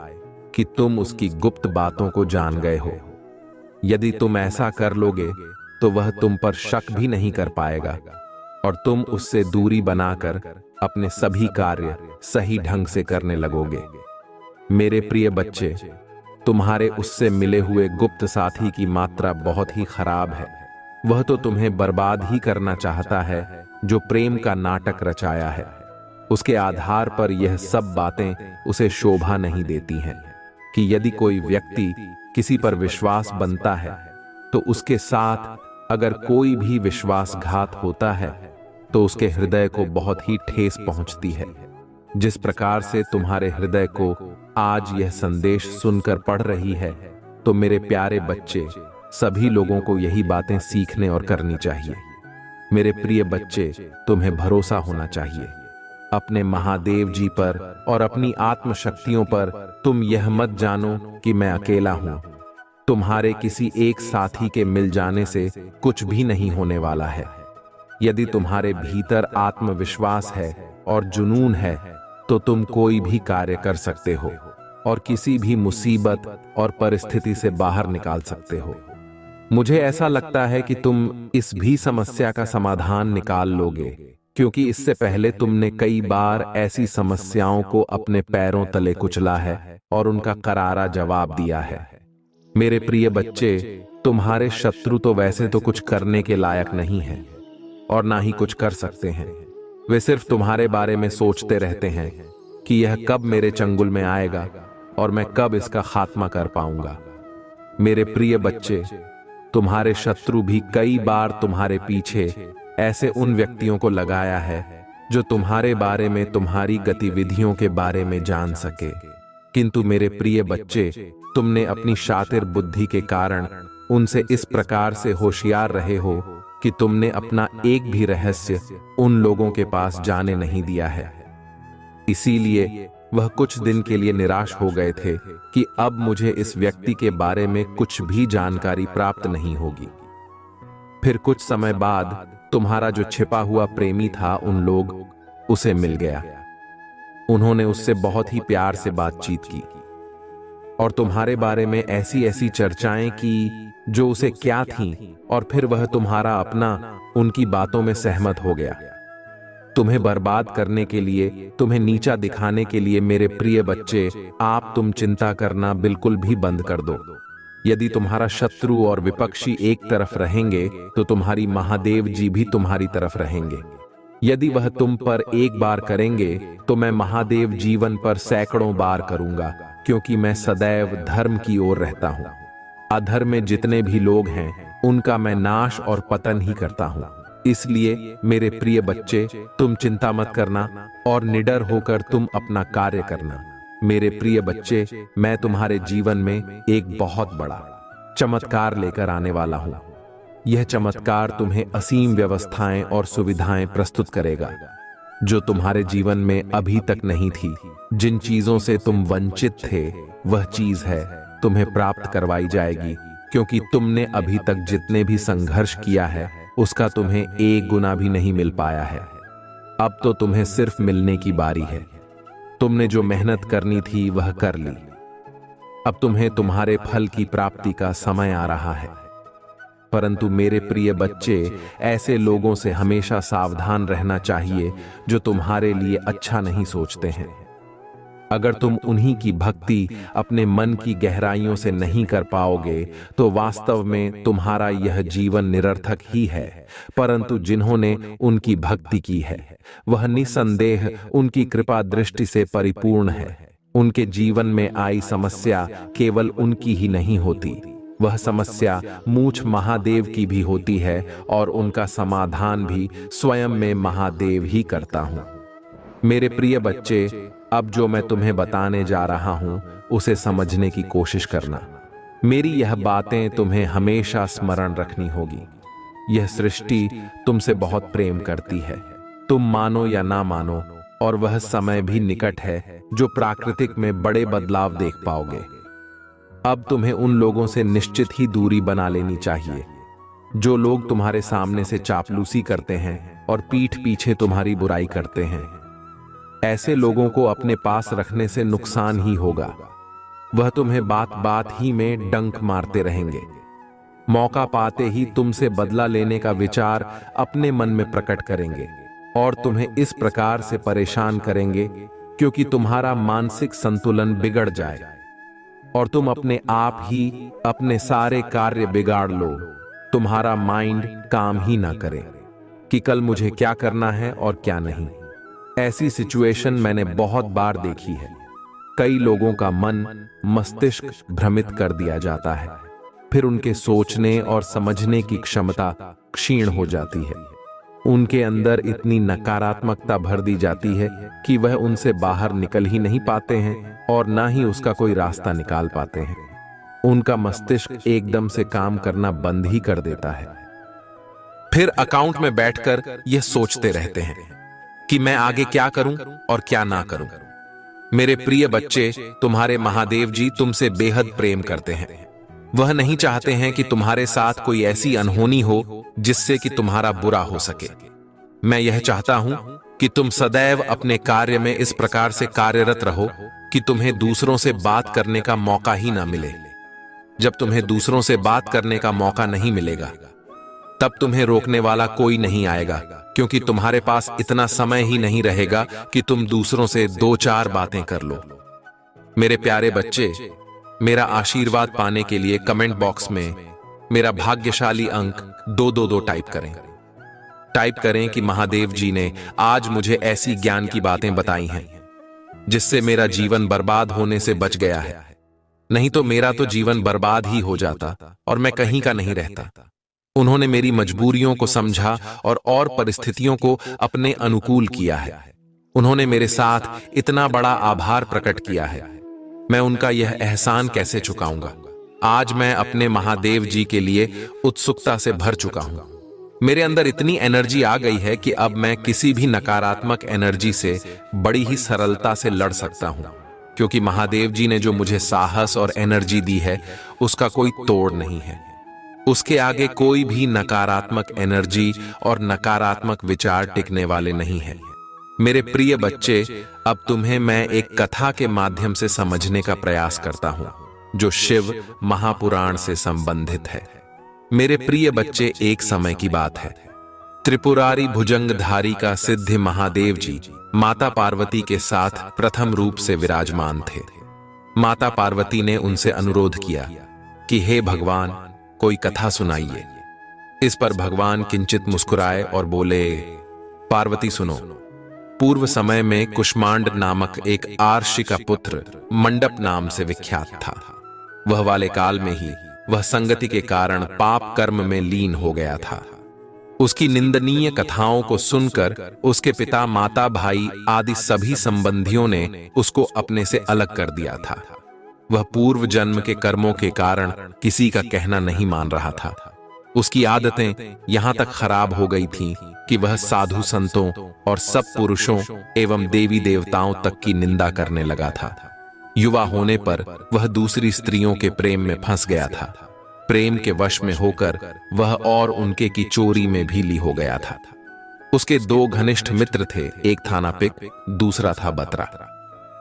कि तुम उसकी गुप्त बातों को जान गए हो। यदि तुम ऐसा कर लोगे तो वह तुम पर शक भी नहीं कर पाएगा और तुम उससे दूरी बनाकर अपने सभी कार्य सही ढंग से करने लगोगे। मेरे प्रिय बच्चे, तुम्हारे उससे मिले हुए गुप्त साथी की मात्रा बहुत ही खराब है। वह तो तुम्हें बर्बाद ही करना चाहता है, जो प्रेम का नाटक रचाया है। उसके आधार पर यह सब बातें उसे शोभा नहीं देती हैं कि यदि कोई व्यक्ति किसी पर विश्वास बनता है तो उसके साथ अगर कोई भी विश्वासघात होता है तो उसके हृदय को बहुत ही ठेस पहुंचती है। जिस प्रकार से तुम्हारे हृदय को आज यह संदेश सुनकर पढ़ रही है, तो मेरे प्यारे बच्चे, सभी लोगों को यही बातें सीखने और करनी चाहिए। मेरे प्रिय बच्चे, तुम्हें भरोसा होना चाहिए अपने महादेव जी पर और अपनी आत्म शक्तियों पर। तुम यह मत जानो कि मैं अकेला हूं। तुम्हारे किसी एक साथी के मिल जाने से कुछ भी नहीं होने वाला है। यदि तुम्हारे भीतर आत्मविश्वास है और जुनून है, तो तुम कोई भी कार्य कर सकते हो और किसी भी मुसीबत और परिस्थिति से बाहर निकाल सकते हो। मुझे ऐसा लगता है कि तुम इस भी समस्या का समाधान निकाल लोगे, क्योंकि इससे पहले तुमने कई बार ऐसी समस्याओं को अपने पैरों तले कुचला है और उनका करारा जवाब दिया है। मेरे प्रिय बच्चे, तुम्हारे शत्रु तो वैसे तो कुछ करने के लायक नहीं है और ना ही कुछ कर सकते हैं। वे सिर्फ तुम्हारे बारे में सोचते रहते हैं कि यह कब मेरे चंगुल में आएगा और मैं कब इसका खात्मा कर पाऊंगा। मेरे प्रिय बच्चे, तुम्हारे शत्रु भी कई बार तुम्हारे पीछे ऐसे उन व्यक्तियों को लगाया है जो तुम्हारे बारे में, तुम्हारी गतिविधियों के बारे में जान सके। किंतु मेरे प्रिय बच्चे, तुमने अपनी शातिर बुद्धि के कारण उनसे इस प्रकार से होशियार रहे हो कि तुमने अपना एक भी रहस्य उन लोगों के पास जाने नहीं दिया है। इसीलिए वह कुछ दिन के लिए निराश हो गए थे कि अब मुझे इस व्यक्ति के बारे में कुछ भी जानकारी प्राप्त नहीं होगी। फिर कुछ समय बाद तुम्हारा जो छिपा हुआ प्रेमी था, उन लोग उसे मिल गया। उन्होंने उससे बहुत ही प्यार से बातचीत की और तुम्हारे बारे में ऐसी ऐसी चर्चाएं की जो उसे क्या थीं, और फिर वह तुम्हारा अपना उनकी बातों में सहमत हो गया। तुम्हें बर्बाद करने के लिए, तुम्हें नीचा दिखाने के लिए मेरे प्रिय बच्चे, तुम चिंता करना बिल्कुल भी बंद कर दो। यदि तुम्हारा शत्रु और विपक्षी एक तरफ रहेंगे, तो तुम्हारी महादेव जी भी तुम्हारी तरफ रहेंगे। यदि वह तुम पर एक बार करेंगे, तो मैं महादेव जीवन पर सैकड़ों बार करूंगा, क्योंकि मैं सदैव धर्म की ओर रहता हूं। अधर्म में जितने भी लोग हैं, उनका मैं नाश और पतन ही करता हूं। इसलिए मेरे प्रिय बच्चे, तुम चिंता मत करना और निडर होकर तुम अपना कार्य करना। मेरे प्रिय बच्चे, मैं तुम्हारे जीवन में एक बहुत बड़ा चमत्कार लेकर आने वाला हूं। यह चमत्कार तुम्हें असीम व्यवस्थाएं और सुविधाएं प्रस्तुत करेगा जो तुम्हारे जीवन में अभी तक नहीं थी। जिन चीजों से तुम वंचित थे, वह चीज है तुम्हें प्राप्त करवाई जाएगी, क्योंकि तुमने अभी तक जितने भी संघर्ष किया है, उसका तुम्हें एक गुना भी नहीं मिल पाया है। अब तो तुम्हें सिर्फ मिलने की बारी है। तुमने जो मेहनत करनी थी, वह कर ली। अब तुम्हें तुम्हारे फल की प्राप्ति का समय आ रहा है। परंतु मेरे प्रिय बच्चे, ऐसे लोगों से हमेशा सावधान रहना चाहिए जो तुम्हारे लिए अच्छा नहीं सोचते हैं। अगर तुम उन्हीं की भक्ति अपने मन की गहराइयों से नहीं कर पाओगे, तो वास्तव में तुम्हारा यह जीवन निरर्थक ही है। परंतु जिन्होंने उनकी भक्ति की है, वह निसंदेह उनकी कृपा दृष्टि से परिपूर्ण है। उनके जीवन में आई समस्या केवल उनकी ही नहीं होती, वह समस्या मूछ महादेव की भी होती है, और उनका समाधान भी स्वयं में महादेव ही करता हूं। मेरे प्रिय बच्चे, अब जो मैं तुम्हें बताने जा रहा हूं, उसे समझने की कोशिश करना। मेरी यह बातें तुम्हें हमेशा स्मरण रखनी होगी। यह सृष्टि तुमसे बहुत प्रेम करती है, तुम मानो या ना मानो, और वह समय भी निकट है जो प्राकृतिक में बड़े बदलाव देख पाओगे। अब तुम्हें उन लोगों से निश्चित ही दूरी बना लेनी चाहिए जो लोग तुम्हारे सामने से चापलूसी करते हैं और पीठ पीछे तुम्हारी बुराई करते हैं। ऐसे लोगों को अपने पास रखने से नुकसान ही होगा। वह तुम्हें बात बात ही में डंक मारते रहेंगे। मौका पाते ही तुमसे बदला लेने का विचार अपने मन में प्रकट करेंगे और तुम्हें इस प्रकार से परेशान करेंगे क्योंकि तुम्हारा मानसिक संतुलन बिगड़ जाए और तुम अपने आप ही अपने सारे कार्य बिगाड़ लो। तुम्हारा माइंड काम ही ना करे कि कल मुझे क्या करना है और क्या नहीं। ऐसी सिचुएशन मैंने बहुत बार देखी है। कई लोगों का मन मस्तिष्क भ्रमित कर दिया जाता है, फिर उनके सोचने और समझने की क्षमता क्षीण हो जाती है। उनके अंदर इतनी नकारात्मकता भर दी जाती है कि वह उनसे बाहर निकल ही नहीं पाते हैं और ना ही उसका कोई रास्ता निकाल पाते हैं। उनका मस्तिष्क एकदम से काम करना बंद ही कर देता है। फिर अकाउंट में बैठकर यह सोचते रहते हैं कि मैं आगे क्या करूं और क्या ना करूं। मेरे प्रिय बच्चे, तुम्हारे महादेव जी तुमसे बेहद प्रेम करते हैं। वह नहीं चाहते हैं कि तुम्हारे साथ कोई ऐसी अनहोनी हो जिससे कि तुम्हारा बुरा हो सके। मैं यह चाहता हूं कि तुम सदैव अपने कार्य में इस प्रकार से कार्यरत रहो कि तुम्हें दूसरों से बात करने का मौका ही ना मिले। जब तुम्हें दूसरों से बात करने का मौका नहीं मिलेगा, तब तुम्हें रोकने वाला कोई नहीं आएगा, क्योंकि तुम्हारे पास इतना समय ही नहीं रहेगा कि तुम दूसरों से 2-4 बातें कर लो। मेरे प्यारे बच्चे, मेरा आशीर्वाद पाने के लिए कमेंट बॉक्स में मेरा भाग्यशाली अंक 222 टाइप करें कि महादेव जी ने आज मुझे ऐसी ज्ञान की बातें बताई हैं जिससे मेरा जीवन बर्बाद होने से बच गया है। नहीं तो मेरा तो जीवन बर्बाद ही हो जाता और मैं कहीं का नहीं रहता। उन्होंने मेरी मजबूरियों को समझा और परिस्थितियों को अपने अनुकूल किया है। उन्होंने मेरे साथ इतना बड़ा आभार प्रकट किया है। मैं उनका यह एहसान कैसे चुकाऊंगा। आज मैं अपने महादेव जी के लिए उत्सुकता से भर चुका हूं। मेरे अंदर इतनी एनर्जी आ गई है कि अब मैं किसी भी नकारात्मक एनर्जी से बड़ी ही सरलता से लड़ सकता हूं, क्योंकि महादेव जी ने जो मुझे साहस और एनर्जी दी है उसका कोई तोड़ नहीं है। उसके आगे कोई भी नकारात्मक एनर्जी और नकारात्मक विचार टिकने वाले नहीं है। मेरे प्रिय बच्चे, अब तुम्हें मैं एक कथा के माध्यम से समझने का प्रयास करता हूं जो शिव महापुराण से संबंधित है। मेरे प्रिय बच्चे, एक समय की बात है। त्रिपुरारी भुजंगधारी का सिद्ध महादेव जी माता पार्वती के साथ प्रथम रूप से विराजमान थे। माता पार्वती ने उनसे अनुरोध किया कि हे भगवान, कोई कथा सुनाइए। इस पर भगवान किंचित मुस्कुराए और बोले, पार्वती सुनो। पूर्व समय में कुष्मांड नामक एक आर्षि का पुत्र मंडप नाम से विख्यात था। वह वाले काल में ही वह संगति के कारण पाप कर्म में लीन हो गया था। उसकी निंदनीय कथाओं को सुनकर उसके पिता, माता, भाई आदि सभी संबंधियों ने उसको अपने से अलग कर दिया था। वह पूर्व जन्म के कर्मों के कारण किसी का कहना नहीं मान रहा था। उसकी आदतें यहां तक खराब हो गई थीं कि वह साधु संतों और सब पुरुषों एवं देवी देवताओं तक की निंदा करने लगा था। युवा होने पर वह दूसरी स्त्रियों के प्रेम में फंस गया था। प्रेम के वश में होकर वह और उनके की चोरी में भी ली हो गया था। उसके 2 घनिष्ठ मित्र थे, एक था नापिक, दूसरा था बतरा।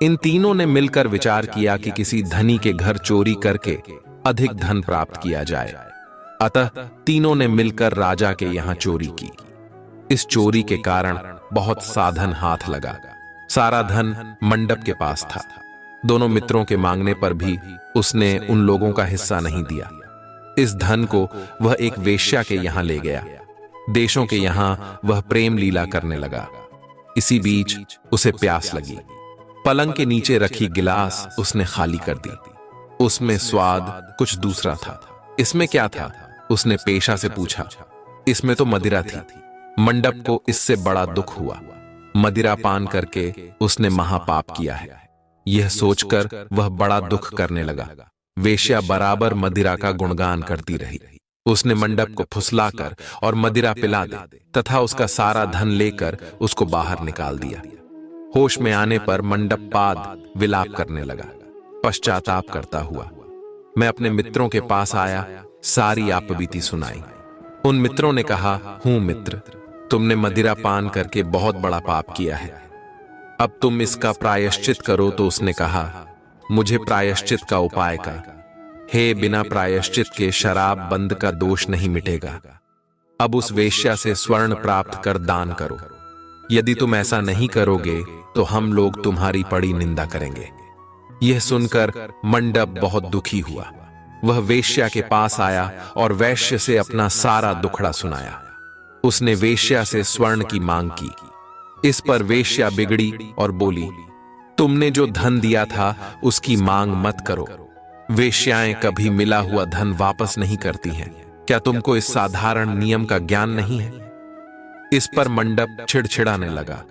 इन तीनों ने मिलकर विचार किया कि किसी धनी के घर चोरी करके अधिक धन प्राप्त किया जाए। अतः तीनों ने मिलकर राजा के यहां चोरी की। इस चोरी के कारण बहुत साधन हाथ लगा। सारा धन मंडप के पास था। दोनों मित्रों के मांगने पर भी उसने उन लोगों का हिस्सा नहीं दिया। इस धन को वह एक वेश्या के यहां ले गया। देशों के यहां वह प्रेम लीला करने लगा। इसी बीच उसे प्यास लगी। पलंग के नीचे रखी गिलास उसने खाली कर दी। उसमें स्वाद कुछ दूसरा था। इसमें क्या था? उसने पेशा से पूछा। इसमें तो मदिरा थी। मंडप को इससे बड़ा दुख हुआ। मदिरा पान करके उसने महापाप किया है। यह सोचकर वह बड़ा दुख करने लगा। वेश्या बराबर मदिरा का गुणगान करती रही। उसने मंडप को फुसलाकर और मदिरा पिला दी तथा उसका सारा धन लेकर उसको बाहर निकाल दिया। होश में आने पर मंडप पाद विलाप करने लगा, पश्चाताप करता हुआ। मैं अपने मित्रों के पास आया, सारी आपबीती सुनाई। उन मित्रों ने कहा, हूं मित्र, तुमने मदिरा पान करके बहुत बड़ा पाप किया है। अब तुम इसका प्रायश्चित करो। तो उसने कहा, मुझे प्रायश्चित का उपाय का। हे, बिना प्रायश्चित के शराब बंद का दोष नहीं मिटेगा। अब उस वेश्या से स्वर्ण प्राप्त कर दान करो। यदि तुम ऐसा नहीं करोगे तो हम लोग तुम्हारी बड़ी निंदा करेंगे। यह सुनकर मंडप बहुत दुखी हुआ। वह वेश्या के पास आया और वैश्य से अपना सारा दुखड़ा सुनाया। उसने वेश्या से स्वर्ण की मांग की। इस पर वेश्या बिगड़ी और बोली, तुमने जो धन दिया था उसकी मांग मत करो। वेश्याएं कभी मिला हुआ धन वापस नहीं करती हैं। क्या तुमको इस साधारण नियम का ज्ञान नहीं है? इस पर मंडप छिड़छिड़ाने लगा।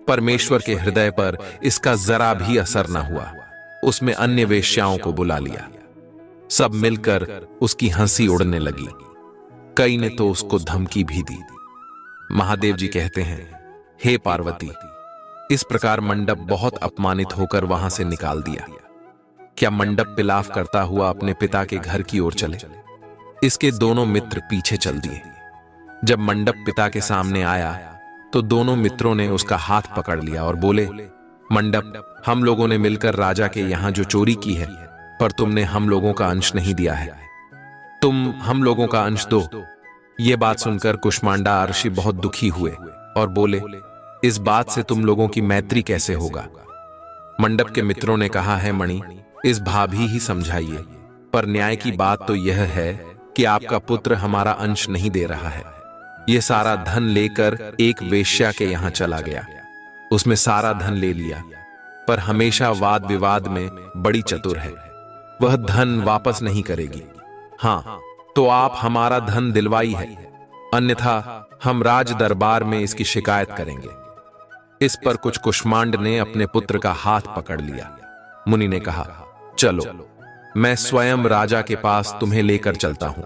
परमेश्वर के हृदय पर इसका जरा भी असर न हुआ। उसमें अन्य वेश्याओं को बुला लिया। सब मिलकर उसकी हंसी उड़ने लगी। कई ने तो उसको धमकी भी दी। महादेव जी कहते हैं, हे पार्वती, इस प्रकार मंडप बहुत अपमानित होकर वहां से निकाल दिया। क्या मंडप विलाप करता हुआ अपने पिता के घर की ओर चले? इसके दोनों मित्र पीछे चल दिए। जब मंडप पिता के सामने आया तो दोनों मित्रों ने उसका हाथ पकड़ लिया और बोले, मंडप, हम लोगों ने मिलकर राजा के यहां जो चोरी की है, पर तुमने हम लोगों का अंश नहीं दिया है। तुम हम लोगों का अंश दो। ये बात सुनकर कुष्मांडा ऋषि बहुत दुखी हुए और बोले, इस बात से तुम लोगों की मैत्री कैसे होगा? मंडप के मित्रों ने कहा है, मणि, इस भाभी ही समझाइए, पर न्याय की बात तो यह है कि आपका पुत्र हमारा अंश नहीं दे रहा है। यह सारा धन लेकर एक वेश्या के यहां चला गया। उसमें सारा धन ले लिया, पर हमेशा वाद विवाद में बड़ी चतुर है। वह धन वापस नहीं करेगी। हाँ, तो आप हमारा धन दिलवाई है, अन्यथा हम राज दरबार में इसकी शिकायत करेंगे। इस पर कुछ कुष्मांड ने अपने पुत्र का हाथ पकड़ लिया। मुनि ने कहा, चलो, मैं स्वयं राजा के पास तुम्हें लेकर चलता हूं।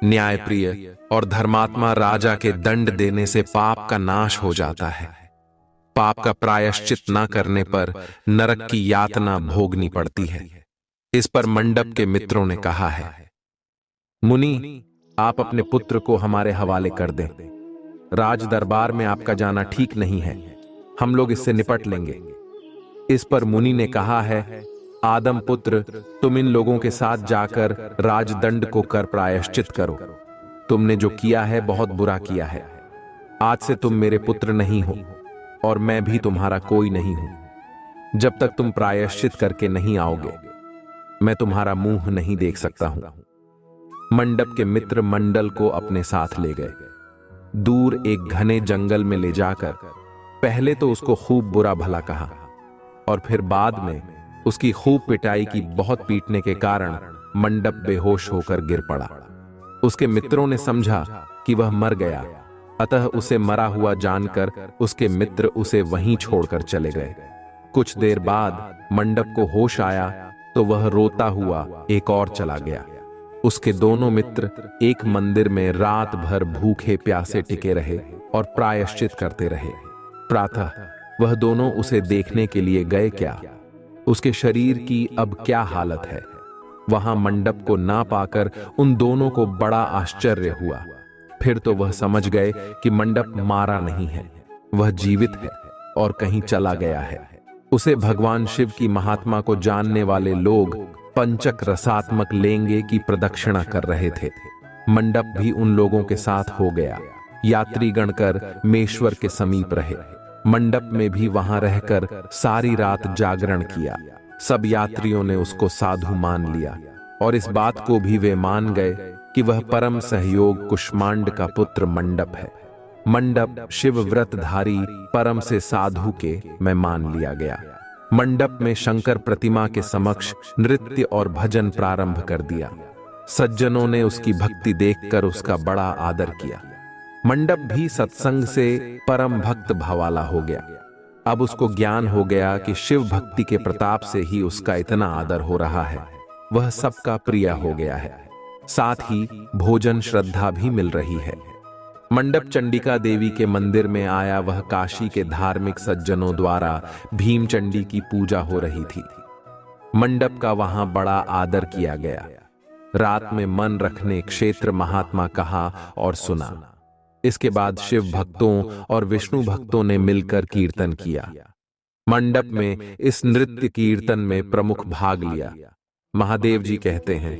न्यायप्रिय और धर्मात्मा राजा के दंड देने से पाप का नाश हो जाता है। पाप का प्रायश्चित न करने पर नरक की यातना भोगनी पड़ती है। इस पर मंडप के मित्रों ने कहा है, मुनि, आप अपने पुत्र को हमारे हवाले कर दें। राज दरबार में आपका जाना ठीक नहीं है। हम लोग इससे निपट लेंगे। इस पर मुनि ने कहा है, आदम पुत्र, तुम इन लोगों के साथ जाकर राजदंड को कर प्रायश्चित करो। तुमने जो किया है बहुत बुरा किया है। आज से तुम मेरे पुत्र नहीं हो और मैं भी तुम्हारा कोई नहीं हूं। जब तक तुम प्रायश्चित करके नहीं आओगे, मैं तुम्हारा मुंह नहीं देख सकता हूं। मंडप के मित्र मंडल को अपने साथ ले गए। दूर एक घने जंगल में ले जाकर पहले तो उसको खूब बुरा भला कहा और फिर बाद में उसकी खूब पिटाई की। बहुत पीटने के कारण मंडप बेहोश होकर गिर पड़ा। उसके मित्रों ने समझा कि वह मर गया, अतः उसे मरा हुआ जानकर उसके मित्र उसे वहीं छोड़कर चले गए। कुछ देर बाद मंडप को होश आया तो वह रोता हुआ एक और चला गया। उसके दोनों मित्र एक मंदिर में रात भर भूखे प्यासे टिके रहे और प्रायश्चित करते रहे। प्रातः वह दोनों उसे देखने के लिए गए। क्या उसके शरीर की अब क्या हालत है? वहां मंडप को ना पाकर उन दोनों को बड़ा आश्चर्य हुआ। फिर तो वह समझ गए कि मंडप मारा नहीं है, वह जीवित है और कहीं चला गया है। उसे भगवान शिव की महात्मा को जानने वाले लोग पंचक रसात्मक लेंगे की प्रदक्षिणा कर रहे थे। मंडप भी उन लोगों के साथ हो गया। यात्रीगण कर मेश्वर के समीप रहे। मंडप में भी वहां रहकर सारी रात जागरण किया। सब यात्रियों ने उसको साधु मान लिया और इस बात को भी वे मान गए कि वह परम सहयोग कुष्मांड का पुत्र मंडप है। मंडप शिव व्रतधारी परम से साधु के में मान लिया गया। मंडप में शंकर प्रतिमा के समक्ष नृत्य और भजन प्रारंभ कर दिया। सज्जनों ने उसकी भक्ति देखकर उसका बड़ा आदर किया। मंडप भी सत्संग से परम भक्त भावाला हो गया। अब उसको ज्ञान हो गया कि शिव भक्ति के प्रताप से ही उसका इतना आदर हो रहा है। वह सबका प्रिय हो गया है। साथ ही भोजन श्रद्धा भी मिल रही है। मंडप चंडिका देवी के मंदिर में आया। वह काशी के धार्मिक सज्जनों द्वारा भीमचंडी की पूजा हो रही थी। मंडप का वहां बड़ा आदर किया गया। रात में मन रखने क्षेत्र महात्मा कहा और सुना। इसके बाद शिव भक्तों और विष्णु भक्तों ने मिलकर कीर्तन किया। मंडप में इस नृत्य कीर्तन में प्रमुख भाग लिया। महादेव जी कहते हैं,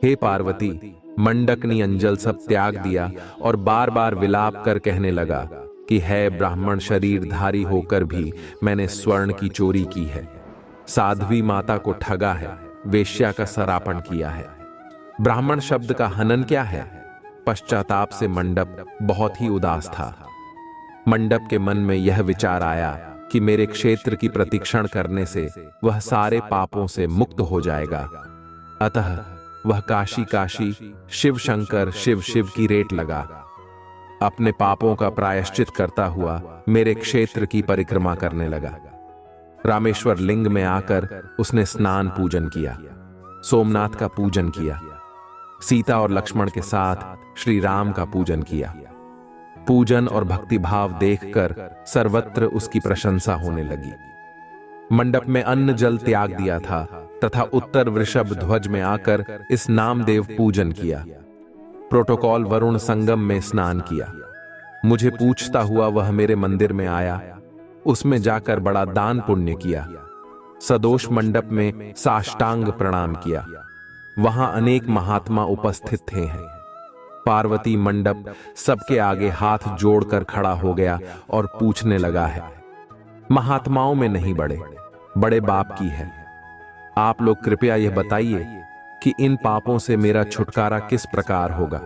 हे पार्वती, मंडक ने अंजल सब त्याग दिया और बार बार विलाप कर कहने लगा कि है ब्राह्मण शरीरधारी होकर भी मैंने स्वर्ण की चोरी की है, साध्वी माता को ठगा है, वेश्या का सरापन किया है। ब्राह्मण शब्द का हनन क्या है? पश्चाताप से मंडप बहुत ही उदास था। मंडप के मन में यह विचार आया कि मेरे क्षेत्र की प्रतीक्षण करने से वह सारे पापों से मुक्त हो जाएगा। अतः वह काशी काशी शिव शंकर शिव शिव की रेट लगा। अपने पापों का प्रायश्चित करता हुआ मेरे क्षेत्र की परिक्रमा करने लगा। रामेश्वर लिंग में आकर उसने स्नान पूजन किया, सोमनाथ का पूजन किया, सीता और लक्ष्मण के साथ श्री राम का पूजन किया। पूजन और भक्तिभाव देखकर सर्वत्र उसकी प्रशंसा होने लगी। मंडप में अन्न जल त्याग दिया था तथा उत्तर वृषभ ध्वज में आकर इस नामदेव पूजन किया। प्रोटोकॉल वरुण संगम में स्नान किया। मुझे पूछता हुआ वह मेरे मंदिर में आया, उसमें जाकर बड़ा दान पुण्य किया। सदोष मंडप में साष्टांग प्रणाम किया। वहां अनेक महात्मा उपस्थित थे। पार्वती मंडप सबके आगे हाथ जोड़कर खड़ा हो गया और पूछने लगा है, महात्माओं में नहीं बड़े बड़े बाप की है। आप लोग कृपया यह बताइए कि इन पापों से मेरा छुटकारा किस प्रकार होगा।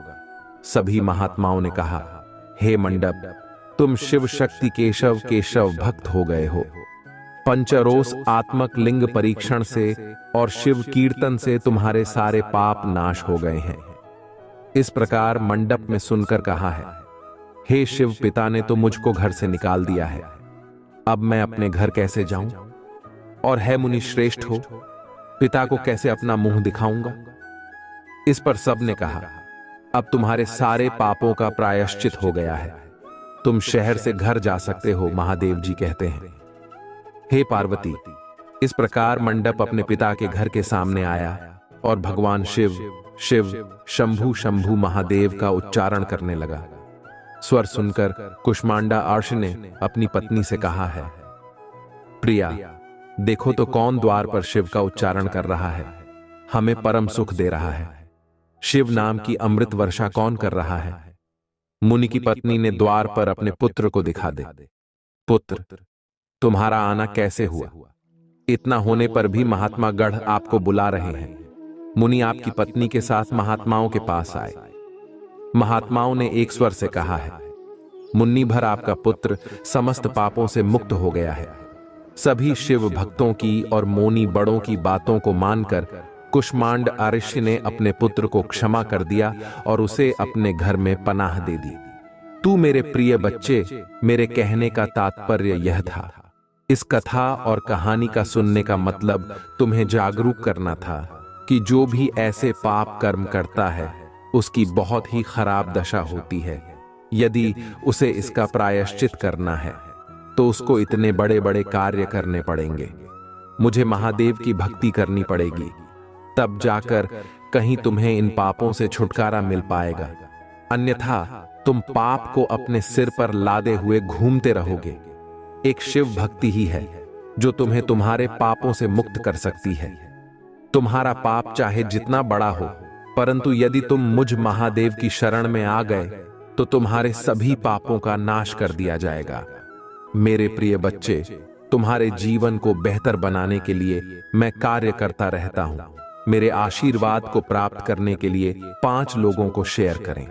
सभी महात्माओं ने कहा, हे मंडप, तुम शिव शक्ति केशव केशव भक्त हो गए हो। पंचरोस आत्मक लिंग परीक्षण से और शिव कीर्तन से तुम्हारे सारे पाप नाश हो गए हैं। इस प्रकार मंडप में सुनकर कहा है, हे शिव पिता ने तो मुझको घर से निकाल दिया है, अब मैं अपने घर कैसे जाऊं? और है मुनि श्रेष्ठ हो, पिता को कैसे अपना मुंह दिखाऊंगा? इस पर सब ने कहा, अब तुम्हारे सारे पापों का प्रायश्चित हो गया है, तुम शहर से घर जा सकते हो, महादेव जी कहते हैं। हे पार्वती, इस प्रकार मंडप अपने पिता के घर के सामने आया और भगवान शिव शिव शंभु शंभु महादेव का उच्चारण करने लगा। स्वर सुनकर कुष्मांडा अर्ष ने अपनी पत्नी से कहा है, प्रिया, देखो तो कौन द्वार पर शिव का उच्चारण कर रहा है, हमें परम सुख दे रहा है। शिव नाम की अमृत वर्षा कौन कर रहा है? मुनि की पत्नी ने द्वार पर अपने पुत्र को दिखा दे। पुत्र, तुम्हारा आना कैसे हुआ? इतना होने पर भी महात्मा गढ़ आपको बुला रहे हैं। मुनि आपकी पत्नी के साथ महात्माओं के पास आए। महात्माओं ने एक स्वर से कहा है, मुन्नी भर आपका पुत्र समस्त पापों से मुक्त हो गया है। सभी शिव भक्तों की और मोनी बड़ों की बातों को मानकर कुष्मांड ऋषि ने अपने पुत्र को क्षमा कर दिया और उसे अपने घर में पनाह दे दी। तू मेरे प्रिय बच्चे, मेरे कहने का तात्पर्य यह था। इस कथा और कहानी का सुनने का मतलब तुम्हें जागरूक करना था कि जो भी ऐसे पाप कर्म करता है उसकी बहुत ही खराब दशा होती है। यदि उसे इसका प्रायश्चित करना है तो उसको इतने बड़े बड़े कार्य करने पड़ेंगे। मुझे महादेव की भक्ति करनी पड़ेगी, तब जाकर कहीं तुम्हें इन पापों से छुटकारा मिल पाएगा। अन्यथा तुम पाप को अपने सिर पर लादे हुए घूमते रहोगे। एक शिव भक्ति ही है जो तुम्हें तुम्हारे पापों से मुक्त कर सकती है। तुम्हारा पाप चाहे जितना बड़ा हो, परंतु यदि तुम मुझ महादेव की शरण में आ गए तो तुम्हारे सभी पापों का नाश कर दिया जाएगा। मेरे प्रिय बच्चे, तुम्हारे जीवन को बेहतर बनाने के लिए मैं कार्य करता रहता हूं। मेरे आशीर्वाद को प्राप्त करने के लिए 5 लोगों को शेयर करें।